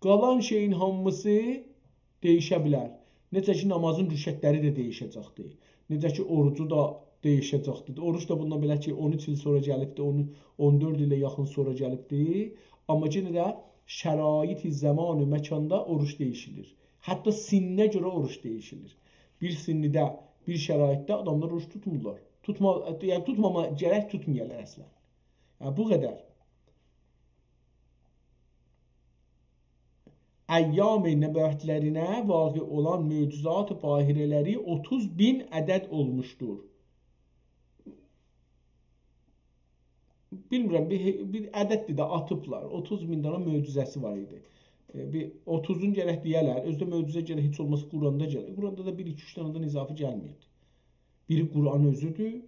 Qalan şeyin hamısı değişə bilər. Necə ki, namazın rükətləri də değişəcəkdir. Necə ki, orucu da değişəcəkdir. Oruç da bundan belə ki, 13 il sonra gəlibdir, 14 ilə yaxın sonra gəlibdir. Amma yenə də şərait-i zamanı məkanda oruç değişilir. Hətta sinninə görə oruç değişilir. Bir sinnidə, bir şəraitdə adamlar oruç tutmurlar. Yəni tutmama gərək tutmayarlar əslən. Yəni bu qədər. Əyyam-ı nəbəvətlərinə vaqe olan möcüzat-ı bahirələri 30.000 ədəd olmuşdur. Bilmirəm, bir ədəddir də atıblar. 30.000 dana möcüzəsi var idi. Bir 30'un gərək deyərlər. Özdə möcüzə gərək heç olmasa Quranda gəlir. Quranda da 1-2-3 dənədən izafi gəlməyib. Biri Quran özüdür.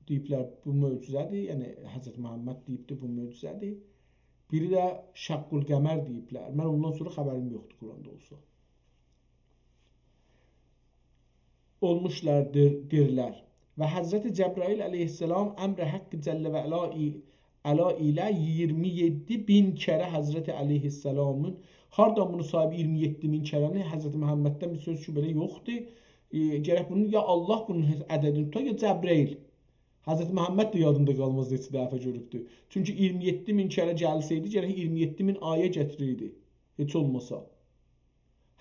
Deyiblər bu möcüzədir. Yəni Həzrət Məhəmməd deyibdir bu möcüzədir. Biri də Şəqqul Qəmər deyiblər. Mən ondan sonra xəbərim yoxdur Quranda olsa. Olmuşlardır. Və Həzrəti Cəbrail əleyhissalam əmr haqqı cəllə və əla ilə 27.000 kərə Həzrəti əleyhissalamın hardan bunu sahibi 27.000 kərəni Həzrəti Məhəmməddən bir söz ki, belə yoxdur. Gərək bunun ya Allah bunun ədədini tutar, ya Cəbrail. Həzrəti Məhəmməd də yadında qalmaz neçə dəfə görübdür. Çünki 27.000 kərə gəlsəydi, gərək 27.000 ayə gətirirdi. Heç olmasa.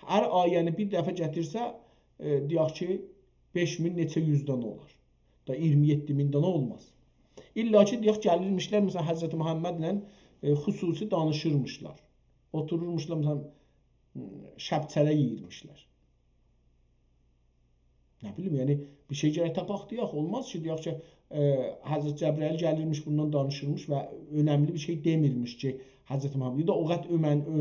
Hər ayəni bir dəfə gətirsə, deyək ki, 5.000 neçə yüzdən olar. Da 27.000 dana olmaz. İlla ki, deyək gəlirmişlər, məsələn, Həzrəti Məhəmmədlə xüsusi danışırmışlar. Otururmuşlar, məsələn, şəbçələ yeyirmişlər. Nə bilim, yəni, bir şey gərək tapaq deyək, olmaz ki, deyək ki, Həzrət Cəbrail gəlirmiş, bundan danışırmış və önəmli bir şey demirmiş ki, Həzrət Məhəmməd. Ya da o qədər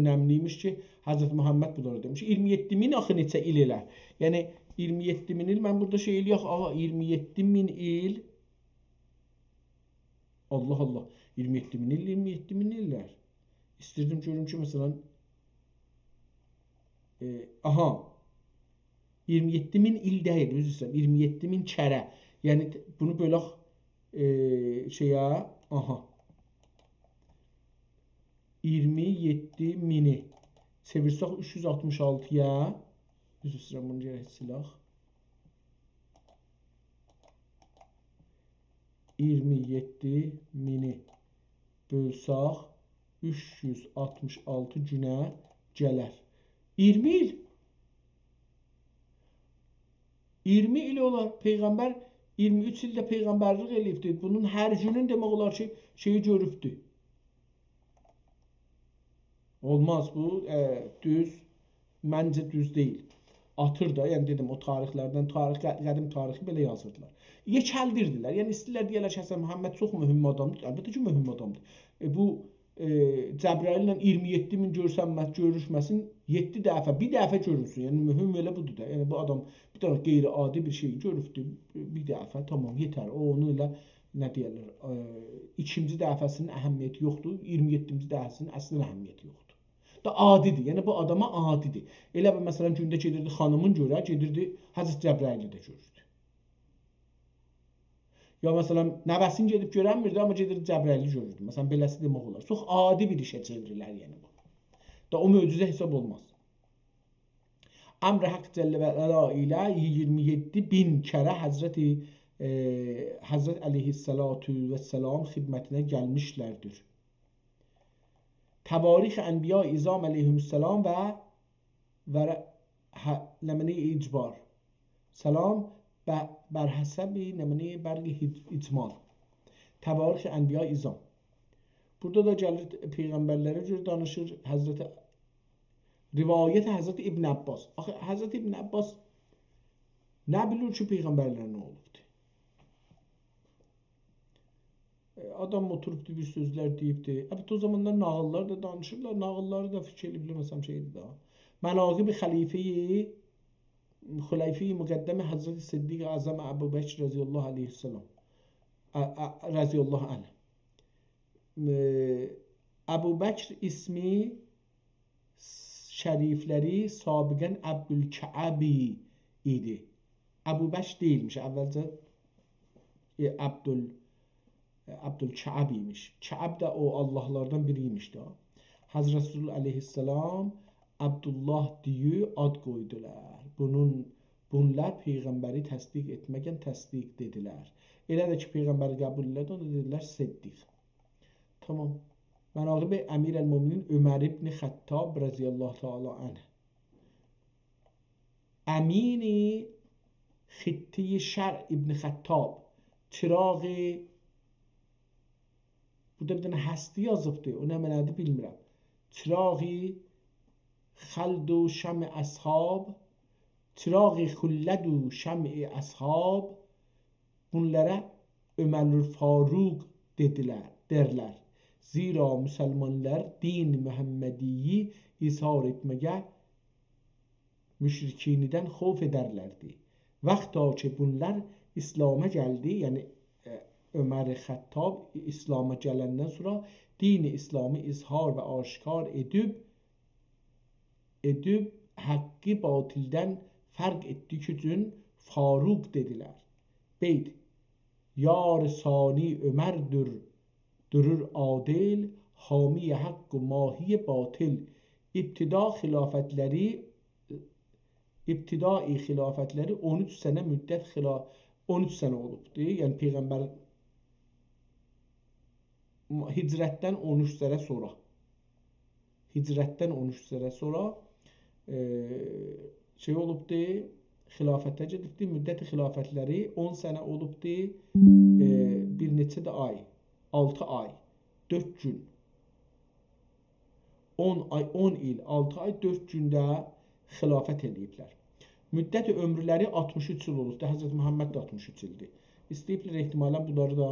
önəmliymiş ki, Həzrət Məhəmməd bunları demiş. 27.000 axı neçə il elə? Yəni, 27.000 il, mən burada şey eləyək, 27.000 il, Allah Allah, 27.000 il, 27.000 illər. İstirdim görüm ki, məsələn, 27.000 il deyil, özür istəyirəm, 27.000 kərə. Yəni, bunu bölək şeyə, 27.000-i çevirsək 366-ya, özür istəyirəm, bunu gərək silək. 27.000-i bölsək 366 günə gələr. 20 il. 20 il olar. Peyğəmbər 23 ildə peyğəmbərlik eləyibdir. Bunun hər günün demək olar ki, şeyi görübdür. Olmaz bu. Düz. Məncə düz deyil. Atır da, yəni dedim, o tarixlərdən, qədim tarixi belə yazırdılar. Yekəldirdilər. Yəni istəyirlər deyərlər ki, Həsən Məhəmməd çox mühüm adamdır. Əlbəttə ki, mühüm adamdır. Bu Cəbrəil ilə 27 min görüşməsin, 7 dəfə, bir dəfə görürsün. Yəni mühüm elə budur da. Yəni bu adam bir dənə qeyri-adi bir şey görübdü, bir dəfə, tamam, yetər. O onu elə nə deyirlər, ikinci dəfəsinin əhəmiyyəti yoxdur, 27-ci dəfəsinin əslin əhəmiyyəti yoxdur. Da adidir. Yəni bu adama adidir. Elə bir məsələn gündə gedirdi xanımın görə, gedirdi Həzrət Cəbrəili də görürdü. Ya məsələn nəvəsini gedib görənmirdi, amma gedirdi Cəbrəili görürdü. Məsələn beləsi demək olar. Çox adi bir işə çevrilər yəni bu. Da o möcüzə hesab olmaz. Əmr Haqq Cəllə və Əla ilə 27 bin kərə Həzrət əleyhissalatu vesselam xidmətinə gəlmişlərdir. Təvarix Ənbiya İzam əleyhissalam və nəməni icbar. Salam bər həsəbi nəməni bərqi icmal. Təvarix Ənbiya İzam. Burada da gəlir peyğəmbərlərə görə danışır Həzrət rivayət Həzrət İbn Abbas. Axı Həzrət İbn Abbas nə bilir ki peyğəmbərlər nə olubdu? Adam oturubdu bir sözlər deyibdi. Əlbəttə o zamanlar nağıllar da danışırlar. Nağılları da fikir bilməsəm şeydir da. Mənaqib xuleyfe-i müqəddəm Həzrət Siddiq Azam Əbu Bəkr rəziyallahu aleyhissalam. Rəziyallahu anh. Əbu Bəkr ismi şərifləri sabiqən Əbdülkəəbi idi. Əbu Bəkr deyilmiş. Əvvəlcə Əbdülkəəb imiş. Kəəb də o Allahlardan biriymiş da. Həzrət Resul aleyhissalam Abdullah diye ad qoydular. Bunlar peyğəmbəri təsdiq etməkən təsdiq dedilər. Elə də ki peyğəmbəri qəbul elədi, onu dedilər Siddiq. Tamam. Mənaqib Əmir el-Müminin Ömər ibn Xəttab rəziyallahu teala anh. Əmini xitти şər ibn Xəttab. Çırağı burada bir dənə həsti yazıbdır. O nə mənədir bilmirəm. Çırağı خلد و شمع اصحاب چراغ خلد و شمع اصحab bunlara Ömər Faruq derler. Zira Müslümanlar din Muhammediyi izhar etməyə müşrikinidən xof ederlerdi. Vaxta ki bunlar İslam'a geldi, yani Ömər Xəttab İslam'a gələndən sonra dini İslam'ı izhar və aşkar edib haqqı batildən fərq etdik üçün Faruq dediler. Beyd yar sani Ömərdir durur adil hami haqq و mahi batil. İbtidai xilafətləri 13 sənə müddət 13 sənə olubdu. Yəni peyğəmbər hicrətdən 13 sənə sonra şey olubdu, xilafətə gedibdi. Müddət xilafətləri 10 sənə olubdu. Bir neçə də ay, 6 ay, 4 gün. 10 ay, 10 il, 6 ay, 4 gündə xilafət ediblər. Müddət ömrləri 63 il olubdu. Həzrət Muhammed də 63 ildir. İstəyiblər ehtimalən bunları da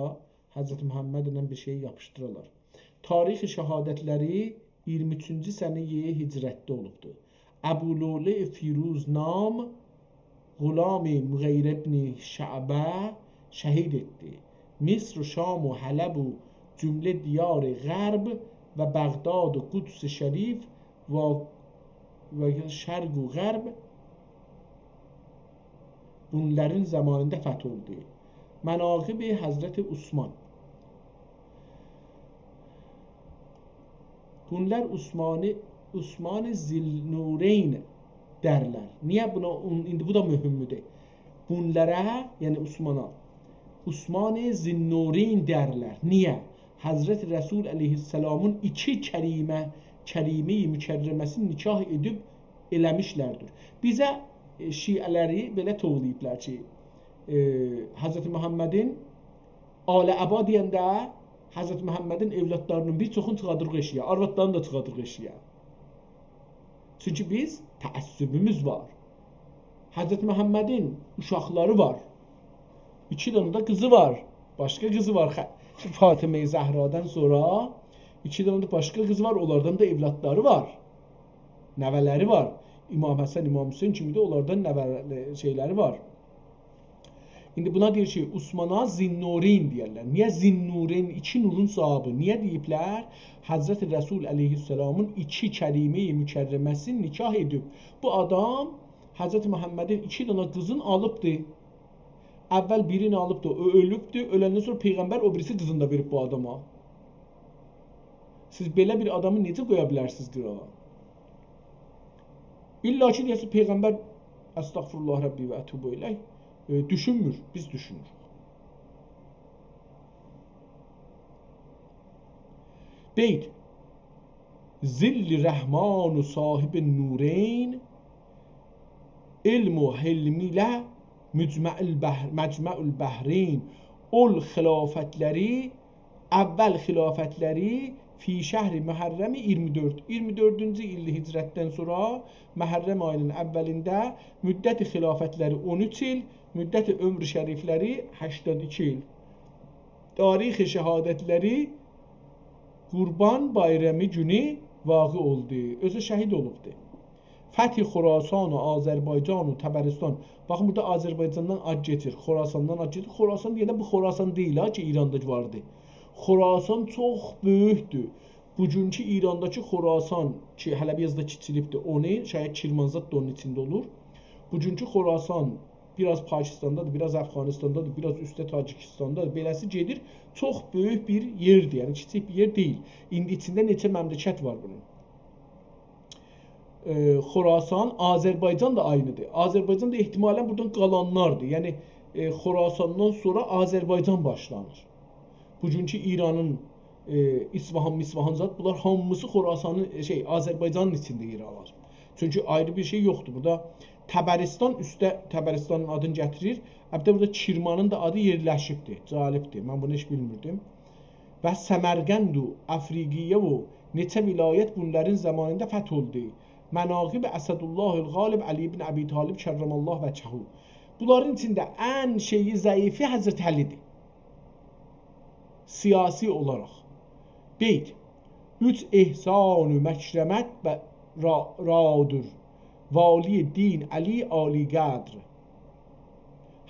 Həzrət Muhammed ilə bir şey yapışdırırlar. Tarixi şəhadətləri 23-cü sənəyə hicrətdə olubdu. Əbu Lulə Firuz nam Qulam-ı Müğeyr ibn Şəbə şəhid etdi. Misr, Şam و Hələb و cümlə diyar Qərb və Bəğdad و Quds şərif və Şərq و Qərb bunların zamanında fəth oldu. Mənaqib Həzrət Osman. Bunlar Osman Zilnureyn derler. Niye buna? İndi bu da mühümdür. Bunlara yani Osman Zilnureyn derler. Niye? Hazreti Resul aleyhisselamın iki kərime-i mükerremesini nikah edib eləmişlərdir. Bizə şiələri belə toğlayıblar ki, Hazreti Muhammedin alə əba deyəndə Hazreti Muhammedin evlatlarının bir çoxunu çıxadırıq eşiyə, arvadlarını da çıxadırıq eşiyə. Çünki biz təəssübümüz var. Hazreti Muhammedin uşaqları var. 2 dənə də qızı var. Başqa qızı var. Fatıma-i Zəhradan sonra 2 dənə də başqa qız var, onlardan da evladları var. Nəvələri var. İmam Həsən, İmam Hüseyn kimi də onlardan şeyləri var. İndi buna deyir ki, Osmana Zinnureyn deyirlər. Niyə Zinnureyn? 2 nurun sahibi. Niyə deyiblər? Həzrəti Rəsul əleyhisselamın 2 kərime-i mükərrəməsi nikah edib. Bu adam Həzrəti Məhəmmədin 2 dənə qızını alıbdı. Əvvəl birini alıbdı, o ölübdü. Öləndən sonra Peyğəmbər o birisi qızını da verib bu adama. Siz belə bir adamı necə qoya bilərsiniz qırala? İlla ki deyəsə Peyğəmbər Əstəğfirullah Rəbbi və ətubu iləyh düşünmür, biz düşünürük. Beyt Zilli Rəhmanu sahibin Nureyn ilmu hilmilə məcməül bəhreyn ol xilafətləri əvvəl xilafətləri fi şəhri Məhərrəmi 24. 24-cü illi hicrətdən sonra Məhərrəm ayının əvvəlində müddəti xilafətləri 13 il, müddəti ömrü şərifləri 82 il. Tarixi şəhadətləri Qurban bayramı günü vaqe oldu. Özü şəhid olubdu. Fəthi Xorasan və Azərbaycan və Təbəristan. Baxın, burada Azərbaycandan ad geçir, Xorasandan ad geçir. Xorasan deyəndə bu Xorasan deyil ha ki, İranda vardı. Xorasan çox böyükdür. Bugünkü İrandakı Xorasan ki, hələ bir yazda kiçilibdir, onu şayət Kirmanzad da onun içində olur. Bugünkü Xorasan biraz Pakistandadır, biraz Əfqanistandadır, biraz üstə Tacikistandadır. Beləsi gedir, çox böyük bir yerdir, yəni kiçik bir yer deyil. İndi içində neçə məmləkət var bunun. Xorasan, Azərbaycan da aynıdır. Azərbaycan da ehtimalən buradan qalanlardır. Yəni Xorasandan sonra Azərbaycan başlanır. Bugünkü İranın İsfahan zat, bunlar hamısı Xorasanın Azərbaycanın içində yer alır. Çünki ayrı bir şey yoxdur. Burada Təbəristan üstə Təbəristanın adını gətirir. Hətta burada Kirmanın da adı yerləşibdir. Cəlibdir. Mən bunu heç bilmirdim. Və Səmərqəndu, Əfriqiyyə və neçə vilayət bunların zamanında fəth oldu. Mənaqib Əsədullahül Qalib Əli ibn Əbi Talib kərramallah vəcəhu. Bunların içində ən şeyi zəifi Həzrət Əlidir. Siyasi olaraq. Beyt 3 ehsan-ı məkrəmət və radır. Vali din Ali Ali Qədr.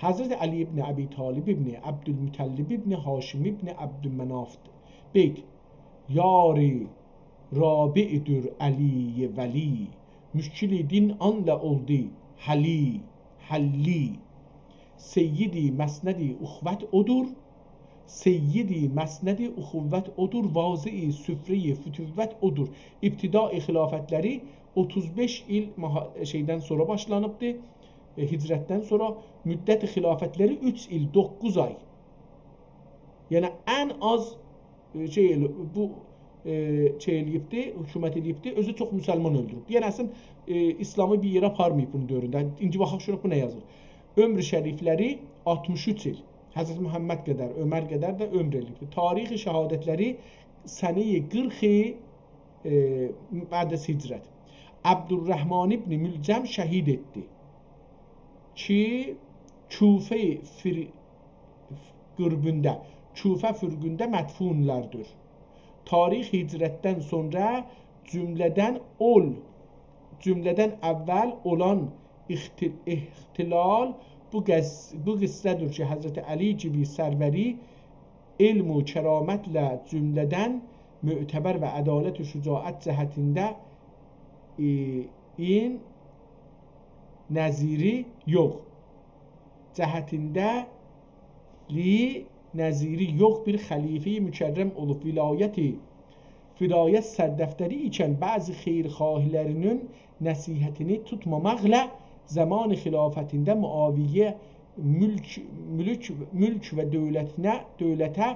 Hazreti Ali ibn Əbi Talib ibn Abdülmütəllib ibn Haşim ibn Abdülmenaf'dır. Beyt Yari Rabi'dir Ali Veli. Müşkili din anla oldu Halli. Seyyidi məsnədi uxvət odur. Seyyidi məsnədi uxuvvət odur. Vazi-i süfre-i fütüvvət odur. İbtidai xilafətləri 35 il şeydən sonra başlanıbdır. Hicrətdən sonra müddət-i xilafətləri 3 il 9 ay. Yəni ən az bu eləyibdir, hökumət eləyibdir, özü çox müsəlman öldürüb. Yəni əslən İslamı bir yerə aparmayıb bunun dövründə. İnci baxaq şuraq bu nə yazır? Ömrü şərifləri 63 il. Həzrət Məhəmməd qədər, Ömər qədər də ömr eləyibdir. Tarixi şəhadətləri sənəyi 40 bə'də hicrət. Abdurrahman ibn Mülcəm şəhid etdi ki, Küfə fürgündə mədfunlərdir. Tarix hicrətdən sonra cümlədən əvvəl olan ixtilal bu qissədir ki, Həzrət Əli gibi sərvəri ilm و kəramətlə cümlədən mütəbər və ədalət و şücaət cəhətində in nəziri yox. Cəhətində nəziri yox bir xəlifə-i mükərrəm olub vilayət sərdəftəri ikən bəzi xeyrxahlərinin nəsihətini tutmamaqla zaman xilafətində Muaviyyə mülk və dövlətə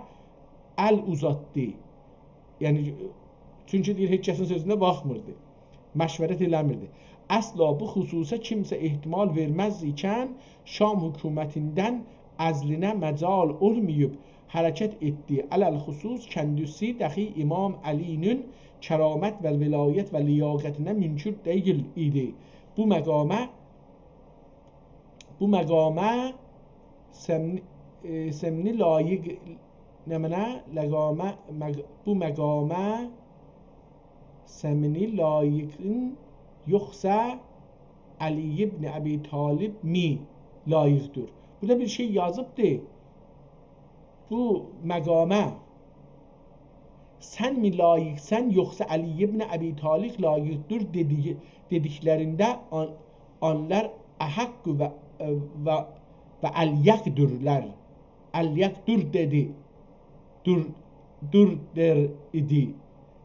əl uzatdı. Yəni, çünki deyir, heç kəsin sözünə baxmırdı, məşvərət eləmirdi. Əsla bu xüsusə kimsə ehtimal verməz ikən Şam hökumətindən əzlinə məcal olmayıb hərəkət etdi. Ələl-xüsus kəndisi dəxi İmam Əlinin kəramət və vilayət və liyaqətinə münkür deyil idi. Bu məqamə semni layiq bu məqamə səmini layiqin yoxsa Ali ibn Abi Talib mi layiqdir? Burada bir şey yazıbdır. Bu məqamə sən mi layiqsən yoxsa Ali ibn Abi Talib layiqdir dediklərində onlar əhəqqü və əlyəqdürlər. Əlyəqdür dedi.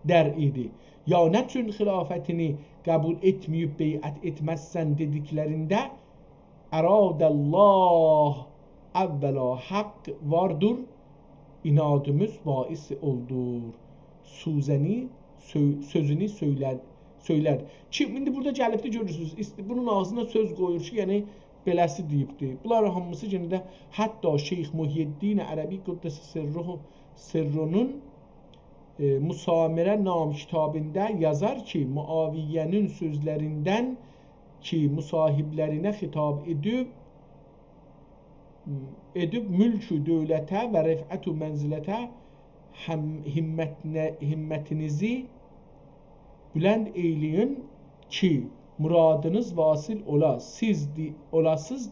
Der idi. Ya nə üçün xilafətini qəbul etməyib beyət etməzsən dediklərində əradəllah əvvəla haqq vardır, inadımız bais oldur. Sözünü söylər. İndi burada gəlibdi görürsünüz. Bunun ağzına söz qoyur ki, yəni beləsi deyibdi. Bunlar hamısı yenə də hətta Şeyx Muhyiddin Ərəbi Qüddəsə Sirrunun Musamirə nam kitabında yazar ki, Muaviyyənin sözlərindən ki, müsahiblərinə xitab edib mülkü dövlətə və rəfətü mənzilətə himmətinizi bülənd eyləyin ki, muradınız vasil olasız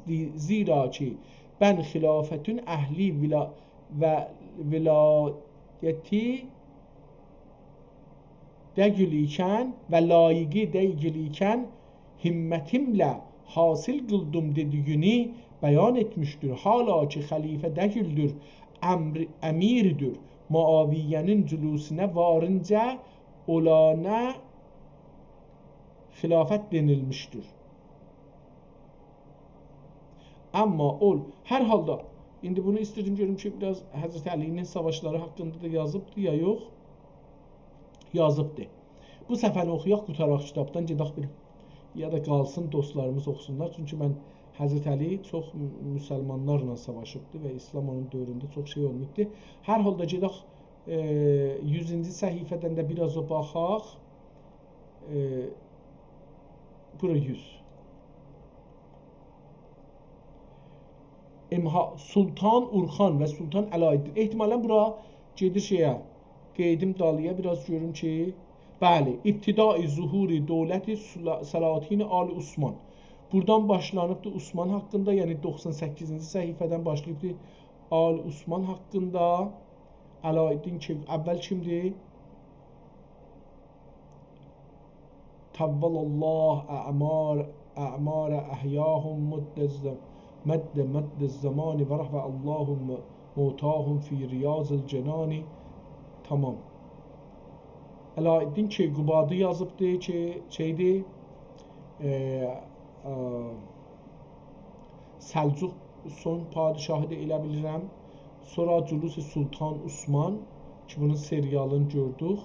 zira ki, mən xilafətin əhli və vilayəti dəgülikən və layiqi dəgülikən himmətimlə hasil qıldım dediyini bəyan etmişdir. Hala ki, xəlifə dəgüldür, əmirdir. Muaviyyənin cülusinə varınca olana xilafət denilmişdir. Amma hər halda, indi bunu istedim görüm ki, biraz Həzrət Əlinin savaşları haqqında da yazıbdır ya yox? Yazıbdır. Bu səfəni oxuyaq, qutaraq kitabdan, gedək bir, ya da qalsın dostlarımız oxusunlar. Çünki mən Həzrət Əli çox müsəlmanlarla savaşıbdır və İslam onun dövründə çox şey olmuşdur. Hər halda gedək 100-ci səhifədən də biraz o baxaq. Bura 100. Sultan Urxan və Sultan Əlaəddin. Ehtimalən bura gedir şeyə, qeydim dalıya biraz görüm ki, bəli, ibtidai zuhuri dövləti Salatin Ali Osman. Buradan başlanıbdır Osman haqqında, yəni 98-ci səhifədən başlayıbdır Ali Osman haqqında. Əlaəddin əvvəl kimdir? Təvvəlallah ə'mar əhyahum mədd zamani və rəhvə Allahum mutahum fi riyazil cenani. Tamam. Əlaəddin Keyqubadı yazıbdır ki, şeydir, Səlcuq son padişahı da elə bilirəm. Sonra Culusi Sultan Osman ki, bunun serialını gördük,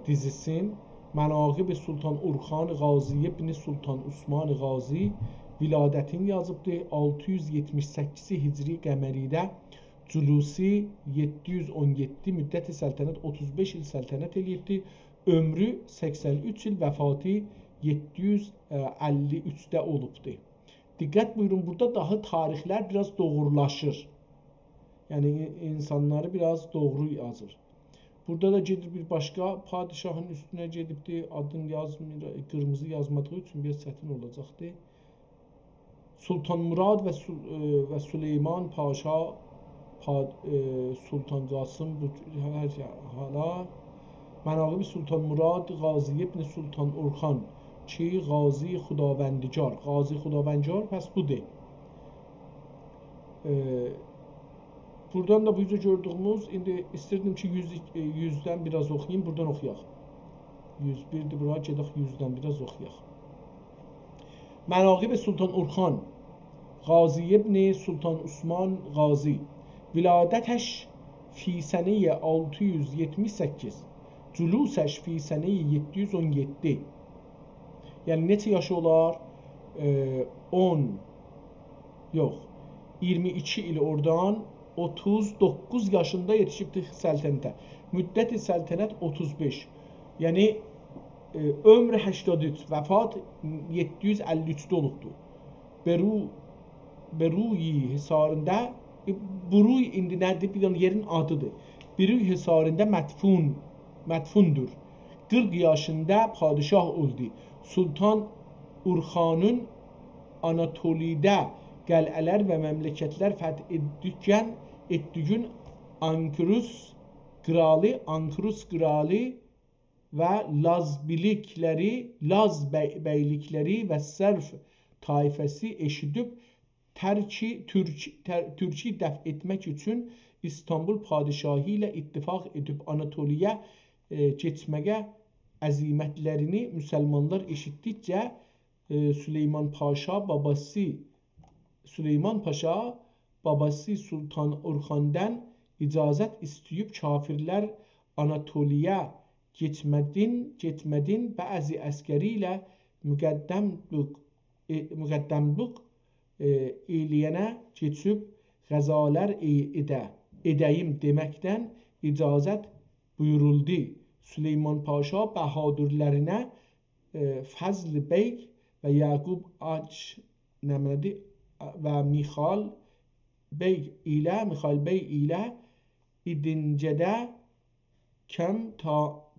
dizisin. Mənaqib Sultan Urxan Qazi ibn Sultan Osman Qazi viladətini yazıbdır. 678 Hicri qəməridə Culusi 717 müddət-i səltənət 35 il səltənət eləyibdir. Ömrü 83 il, vəfatı 753-də olubdur. Diqqət buyurun, burada daha tarixlər biraz doğrulaşır. Yəni insanları biraz doğru yazır. Burada da gedir bir başqa padişahın üstünə gedibdir. Adını yazmır, qırmızı yazmadığı üçün biraz çətin olacaqdır. Sultan Murad və Süleyman Paşa, Sultan Qasım, hala Mənaqib Sultan Murad Qazi ibn Sultan Urxan ki, Qazi Xudavəndigar. Qazi Xudavəndigar pəs budur. Buradan da bu yüzü gördüğümüz, indi istirdim ki 100'den biraz oxuyayım, buradan oxuyaq. 101'dir, bura gedək 100'den biraz oxuyaq. Mənaqib Sultan Urxan Qazi ibn Sultan Osman Qazi viladətəş fi sənəyə 678, cülusəş fi sənəyə 717. Yəni neçə yaşı olar? 22 il oradan 39 yaşında yetişibdir səltənətə. Müddət-i səltənət 35. Yəni ömrü 83, vəfat 753-də olubdur. Beruyi hisarında Buruy indi nədir? Bir dənə yerin adıdır. Buruy hisarında mətfundur. 40 yaşında padişah oldu. Sultan Urxanın Anatoli'də qəl'ələr və məmləkətlər fəth etdikən Ankrus kralı və Laz bəylikləri və Sərf tayfəsi eşidib Türkçü dəf etmək üçün İstanbul padişahı ilə ittifaq edib Anatoliyə keçməyə əzimətlərini müsəlmanlar eşitdikcə Süleyman Paşa babası Sultan Orxan'dan icazət istəyib kafirlər Anatoliyə getmədin bəzi əskəri ilə müqəddəmluq eləyənə keçib qəzalar edəyim deməkdən icazət buyuruldu. Süleyman Paşa bəhadürlərinə Fəzl Bey və Yaqub Aç və Mixail Bey ilə İdincədə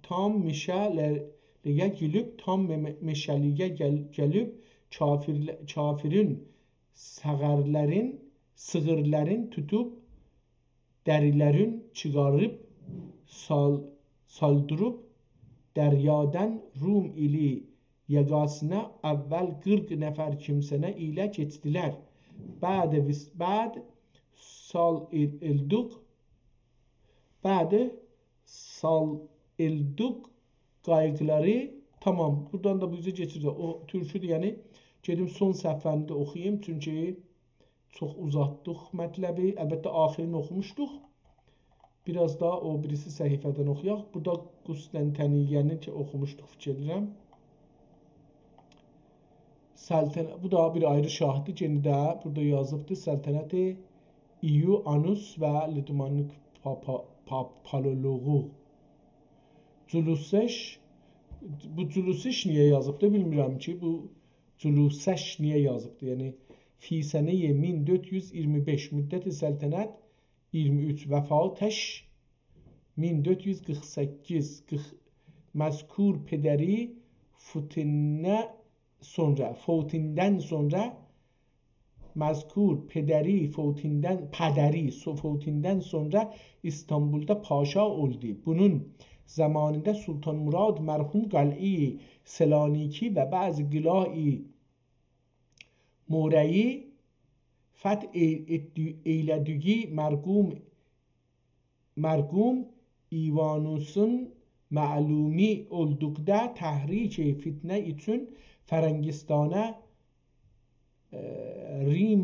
tam meşəliyə gəlib kafirin sığırların tutub dərilərin çıxarıb saldırıb dəryadan Rum ili yəqasına əvvəl 40 nəfər kimsənə ilə keçdilər. Bəd sal elduq qayıqları. Tamam, buradan da bu yüzə geçirəcək. O türküdür, yəni gedim son səhvəni də oxuyayım, çünki çox uzatdıq mətləbi. Əlbəttə axirini oxumuşduq. Biraz da o birisi səhifədən oxuyaq. Burada Qustantiniyyəni oxumuşduq fikir edirəm. Bu da bir ayrı şahdır. Yeni də burada yazıbdır. Səltənəti İyu-Anus və Lidmanik Papaloloğu. Bu Culuseş niyə yazıbdır bilmirəm ki. Bu Culuseş niyə yazıbdır? Yəni fi sənəyə 1425 müddət-i səltənət 23 vəfatəş 1448 məzkur pedəri fotindən sonra məzkur pedəri fotindən sonra İstanbulda paşa oldu. Bunun zamanında Sultan Murad mərhum qəl'i Selanik'i və bəzi qila-i Morəyi fəth eylədiyi mərqum İvanusun məlumi olduqda təhrik fitnə üçün Fərəngistana Rim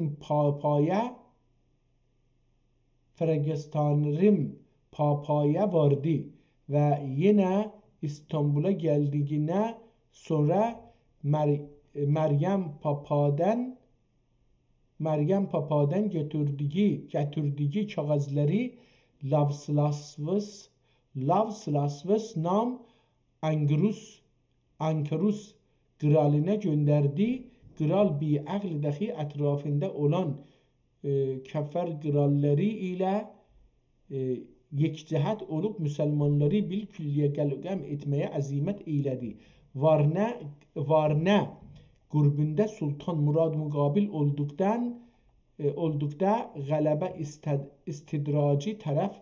papaya vardı və yenə İstanbula gəldiyindən sonra Məryəm Papadan götürdüyü kağızları Lavslasvs nam Ankarus kralına gönderdi. Kral bir əql dahi ətrafında olan kəfər kralları ilə yekcəhət olub müsəlmanları bilkülliyə qəlqəm etməyə əzimət eylədi. Varnə qürbündə Sultan Murad müqabil olduqda qələbə istidraci tərəf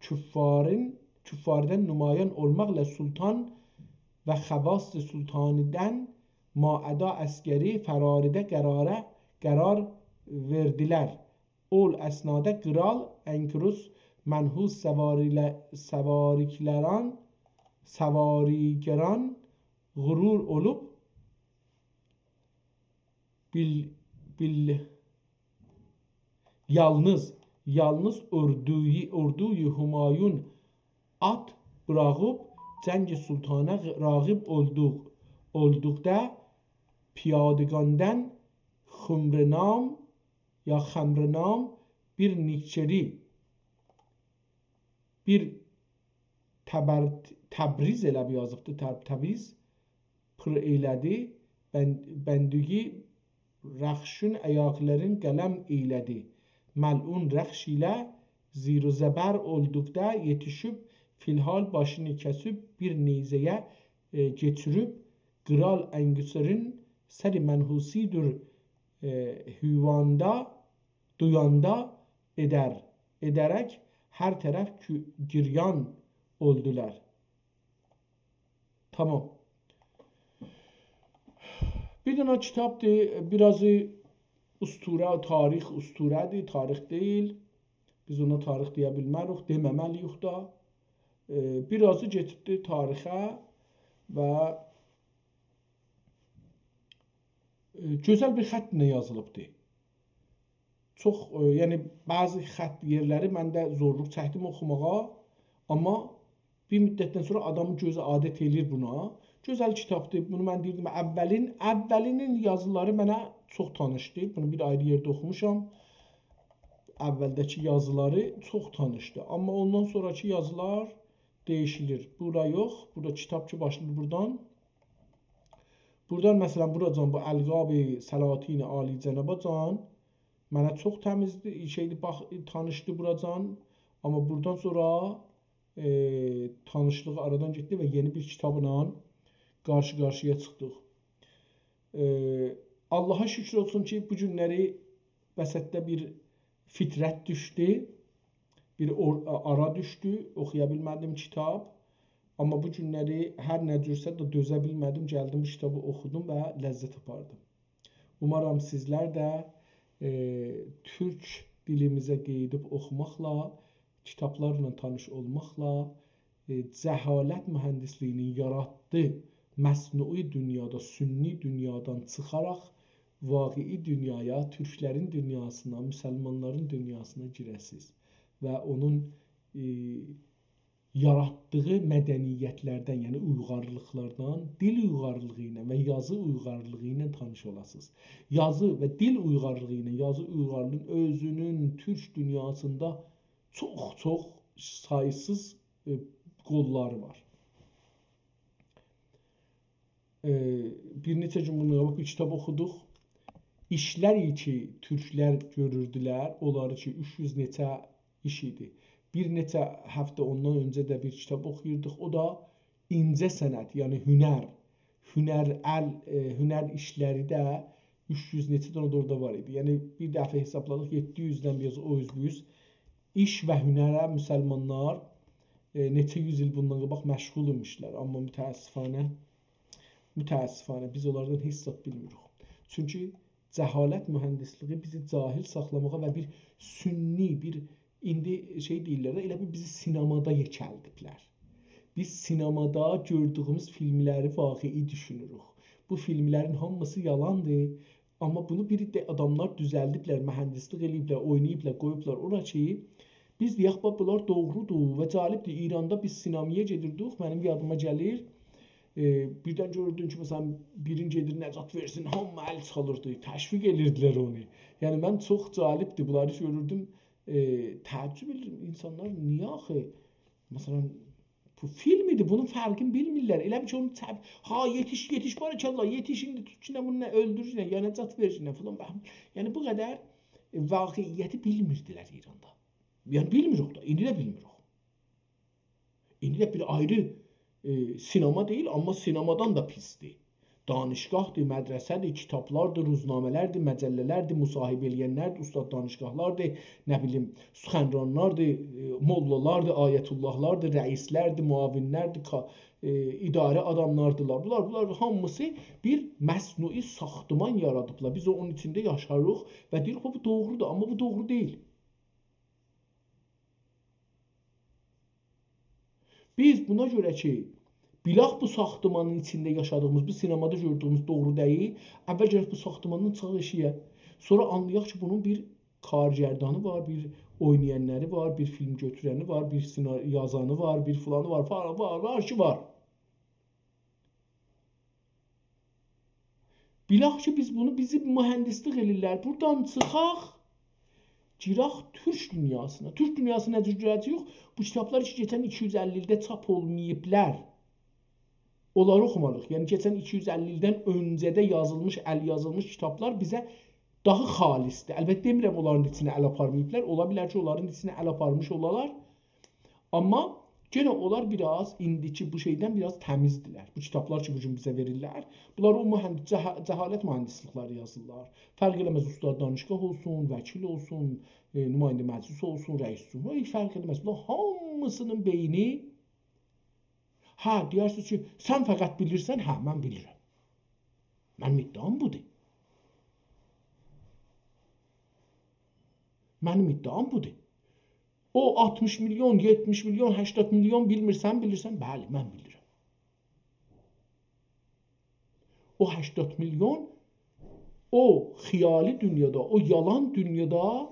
küffardan nümayan olmaqla sultan və xəvast sultanıdan maəda əskəri fəraridə qərar verdilər. Ol əsnada kral Ankrus mənhus səvarigəran qurur olub yalnız orduyu Humayun at bırakıp Cəng Sultana rağib olduqda piyadegandan Xəmrənam bir nikçeri bir Təbriz elə bir yazıbdı. Təbriz pır eylədi. Bəndügi rəxşün ayaqların qələm eylədi. məlun rəxş ilə zir və zəbər olduqda yetişib filhal başını kəsib bir neyzəyə geçirib Kral Engüsar'ın seri menhusidir hüvanda duyanda ederek her taraf giryan oldular. Tamam. Bir dənə kitabdır. Birazı usturə, tarix usturədir, tarix deyil. Biz ona tarix deyə bilmərik, deməməliyik da. Birazı getibdir tarixə və gözəl bir xətlə yazılıbdır. Çox, yəni bəzi xətt yerləri məndə zorluq çəkdim oxumağa, amma bir müddətdən sonra adamın gözü adət eləyir buna. Gözəl kitabdır. Bunu mən deyirdim, əvvəlinin yazıları mənə çox tanışdır. Bunu bir ayrı yerdə oxumuşam. Əvvəldəki yazıları çox tanışdır. Amma ondan sonraki yazılar değişilir. Bura yox. Burada kitab ki başlayır buradan. Buradan məsələn buracan bu Əlqab-ı Səlatin Alicənabacan mənə çox təmizdir, tanışdı buracan. Amma buradan sonra tanışlığı aradan getdi və yeni bir kitabla qarşı-qarşıya çıxdıq. Allaha şükür olsun ki, bu günləri vəsətdə bir fitrət düşdü, bir ara düşdü, oxuya bilmədim kitab. Amma bu günləri hər nə cürsə də dözə bilmədim, gəldim bu kitabı oxudum və ləzzət apardım. Umarım sizlər də türk dilimizə qeydib oxumaqla, kitablarla tanış olmaqla, cəhalət mühəndisliyinin yaratdığı məsnui dünyada, sünni dünyadan çıxaraq vaqei dünyaya, türklərin dünyasına, müsəlmanların dünyasına girəsiz və onun yaratdığı mədəniyyətlərdən, yəni uyğarlıqlardan, dil uyğarlığı ilə və yazı uyğarlığı ilə tanış olasınız. Yazı və dil uyğarlığı ilə, yazı uyğarlığının özünün türk dünyasında çox sayısız qolları var. Bir neçə gün bununla bir kitab oxuduq. İşlər ki türklər görürdülər, onları ki 300 neçə iş idi. Bir neçə həftə ondan öncə də bir kitab oxuyurduq. O da incə sənət, yəni hünər işləri də 300 neçə dənə orada var idi. Yəni bir dəfə hesabladıq 700-dən biraz o üzbüz iş və hünərə müsəlmanlar neçə yüz il bundan qabaq məşğul imişlər. Amma mütəəssifانə biz onlardan heç zat bilmirik. Çünki cəhalət mühəndisliyi bizi cahil saxlamağa və bir sünni, bir indi deyirlər də, elə bir bizi sinemada yekəldiblər. Biz sinemada gördüyümüz filmləri vaqei düşünürük. Bu filmlərin hamısı yalandır. Amma bunu bir də adamlar düzəldiblər, mühəndislik eləyiblər, oynayıblar, qoyublar ora ki, biz deyək, bunlar doğrudur və cəlibdir. İranda biz sinemaya gedirdik, mənim yadıma gəlir. Birdən gördün ki, məsələn, birin gedir, Nəcat versin, hamı əl çalırdı, təşviq edirdilər onu. Yəni, mən çox cəlibdir, bunları görürdüm, təəccüb edirdim, insanlar niyə axı? Məsələn, bu film idi, bunun fərqini bilmirlər. Elə bir ki, onu yetiş, barakallah, yetiş, indi tutuşuna bunu nə öldürür, ya Nəcat versin, falan. Yəni, bu qədər vaqiyyəti bilmirdilər İranda. Yəni, bilmirik da, indi də bilmirik. İndi də bir ayrı sinema deyil, amma sinemadan da pisdir. Danışqahdır, mədrəsədir, kitablardır, ruznamələrdir, məcəllələrdir, müsahibə eləyənlərdir, ustad danışqahlardır, nə bilim, suxənranlardır, mollalardır, ayətullahlardır, rəislərdir, müavinlərdir, idarə adamlardırlar. Bunlar hamısı bir məsnui saxtıman yaradıblar. Biz onun içində yaşarıq və deyirik, bu doğrudur, amma bu doğru deyil. Biz buna görə ki, bilaq bu saxtımanın içində yaşadığımız, bu sinemada gördüyümüz doğru deyil, əvvəl gələk bu saxtımandan çıxaq eşiyə. Sonra anlayaq ki, bunun bir kargərdanı var, bir oynayanları var, bir film götürəni var, bir yazanı var, bir filanı var ki, var. Bilaq ki, biz bunu bizi mühəndislik elirlər. Buradan çıxaq, giraq türk dünyasına. Türk dünyası necə görəcəyik? Bu kitablar ki, keçən 250 ildə çap olmayıblar. Onları oxumalıyıq. Yəni, keçən 250 ildən öncədə yazılmış, əl yazılmış kitablar bizə daha xalisdir. Əlbəttə demirəm onların içinə əl aparmayıblar. Ola bilər ki, onların içinə əl aparmış olalar. Amma gene onlar biraz indiki bu şeydən biraz təmizdilər. Bu kitablar ki, bu gün bizə verirlər. Bunlar o cəhalət mühəndislikləri yazırlar. Fərq eləməz ustad danışqah olsun, vəkil olsun, nümayəndə məclis olsun, rəis olsun. Heç fərq eləməz. Bunlar hamısının beyni deyirsiniz ki, sən fəqət bilirsən, mən bilirəm. Mənim iddiam budur. Mənim iddiam budur. O 60 milyon, 70 milyon, 80 milyon bilmirsən, bəli, mən bilirəm. O 80 milyon o xiyali dünyada, o yalan dünyada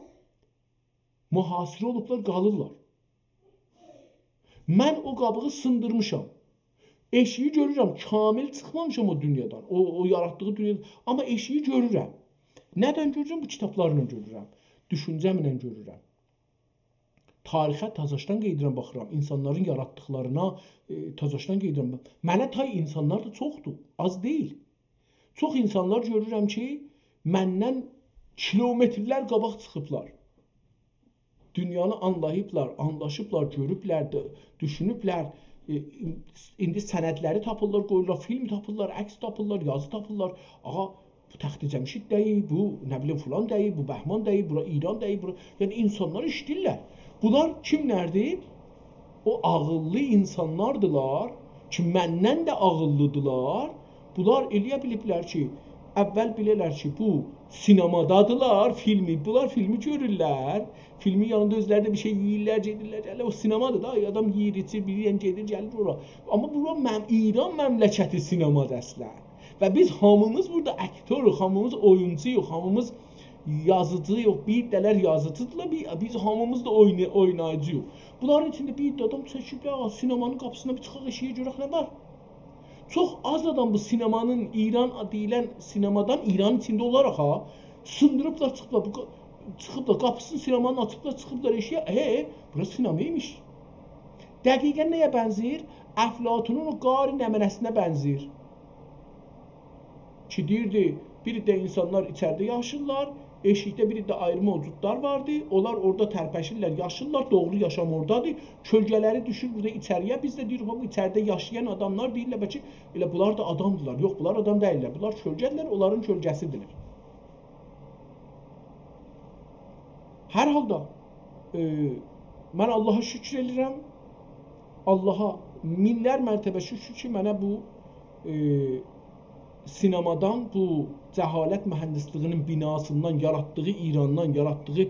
mühasirə olublar, qalırlar. Mən o qabığı sındırmışam. Eşiyi görürəm, kamil çıxmamışam o dünyadan, o yaratdığı dünyadan. Amma eşiyi görürəm. Nədən görürəm? Bu kitablarla görürəm. Düşüncəmlə görürəm. Tarixə təzəşdən qeydirəm, baxıram. İnsanların yaratdıqlarına təzəşdən qeydirəm. Mənə tay insanlar da çoxdur, az deyil. Çox insanlar görürəm ki, məndən kilometrlər qabaq çıxıblar. Dünyanı anlayıblar, anlaşıblar, görüblər, düşünüblər. İndi sənədləri tapırlar, qoyurlar, film tapırlar, əks tapırlar, yazı tapırlar. Bu Təxti Cəmşid deyil, bu nə bilim filan deyil, bu Bəhman deyil, bura İran deyil, bura. Yəni insanlar işləyirlər. Bunlar kimlərdir? O ağıllı insanlardılar ki, məndən də ağıllıdılar. Bunlar eləyə biliblər ki, əvvəl bilirlər ki, bu sinemadadılar, bunlar filmi görürlər. Filmin yanında özləri də bir şey yeyirlər, gedirlər. O sinemadır da, adam yeyir, içir, bir gedir, gəlir ora. Amma bura İran məmləkəti sinemadır əslən. Və biz hamımız burada aktoruq, hamımız oyuncuyuq, hamımız yazıcıyıq, bir dələr yazıcıdırlar, biz hamımız da oynayıcıyıq. Bunların içində bir adam çəkiblər, sinemanın qapısına bir çıxaq eşiyə görək nə var? Çox az adam bu sinemanın, İran deyilən sinemadan, İranın içində olaraq sındırıblar, çıxıblar, qapısını sinemanın açıblar, çıxıblar eşiyə, burası sinemaymış. Dəqiqən nəyə bənzir? Əflatunun o qari nəmənəsinə bənzir. Ki deyirdi, bir də insanlar içəridə yaşırlar, eşikdə bir də ayrı mövcudlar vardı, onlar orada tərpəşirlər, yaşırlar, doğru yaşam oradadır, kölgələri düşür burada içəriyə, biz də deyirik, bu içəridə yaşayan adamlar deyirlər, bəlkə elə bunlar da adamdırlar, yox, bunlar adam deyirlər, bunlar kölgədirlər, onların kölgəsidirlər. Hər halda, mən Allaha şükür edirəm, Allaha minlər mərtəbə şükür ki, mənə bu sinemadan, bu cəhalət mühəndisliğinin binasından, yaratdığı İrandan, yaratdığı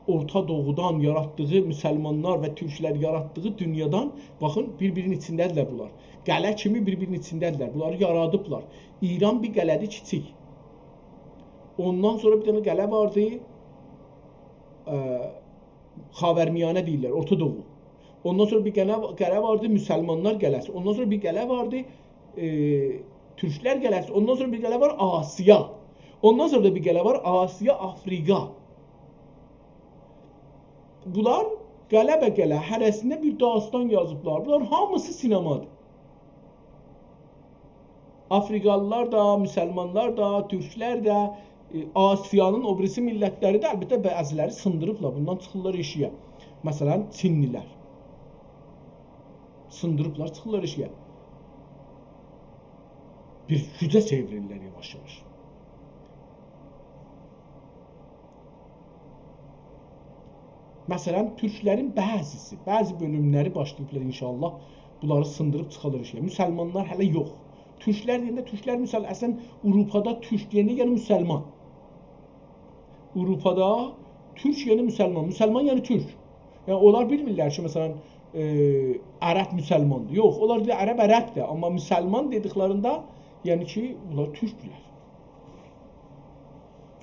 Orta Doğudan, yaratdığı müsəlmanlar və türklər yaratdığı dünyadan, baxın, bir-birinin içindədirlər bunlar. Qələ kimi bir-birinin içindədirlər, bunları yaradıblar. İran bir qələdir kiçik. Ondan sonra bir dənə qələ vardı, Xavərmiyanə deyirlər, Orta Doğu. Ondan sonra bir qələ vardı, müsəlmanlar qələsi. Ondan sonra bir qələ vardı, Türklər qələsi, ondan sonra bir qələ var Asiya. Ondan sonra da bir qələ var Asiya, Afrika. Bunlar qələ hərəsində bir dastan yazıblar. Bunlar hamısı sinemadır. Afrikalılar da, müsəlmanlar da, türklər də, Asiyanın o birisi millətləri də əlbəttə bəziləri sındırıblar. Bundan çıxırlar eşiyə. Məsələn, Çinlilər. Sındırıblar, çıxırlar eşiyə. Bir gücə çevrilirlər yavaş-yavaş. Məsələn, türklərin bəzi bölümləri başlayıblar inşallah, bunları sındırıb çıxılır işə. Müsəlmanlar hələ yox. Türklər deyəndə, türklər müsəlman, əslən, Avropada türk deyəndə yəni müsəlman. Avropada türk yəni müsəlman, müsəlman yəni türk. Yəni, onlar bilmirlər ki, məsələn, ərəb müsəlmandır. Yox, onlar deyir, ərəb ərəbdir, amma müsəlman dediklərində yəni ki, bunlar türkdülər.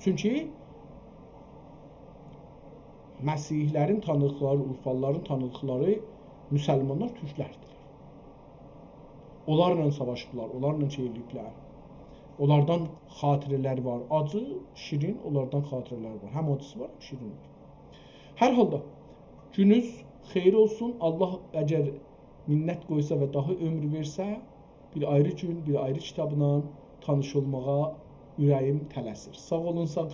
Çünki Məsihlərin tanıdıqları, Urfalıların tanıdıqları müsəlmanlar türklərdir. Onlarla savaşıblar, onlarla eləyiblər. Onlardan xatirələr var. Acı, şirin, onlardan xatirələr var. Həm acısı var, həm şirin var. Hər halda gününüz xeyir olsun. Allah əgər minnət qoysa və daha ömür versə, bir ayrı gün, bir ayrı kitabla tanış olmağa ürəyim tələsir. Sağ olun, sağ olun.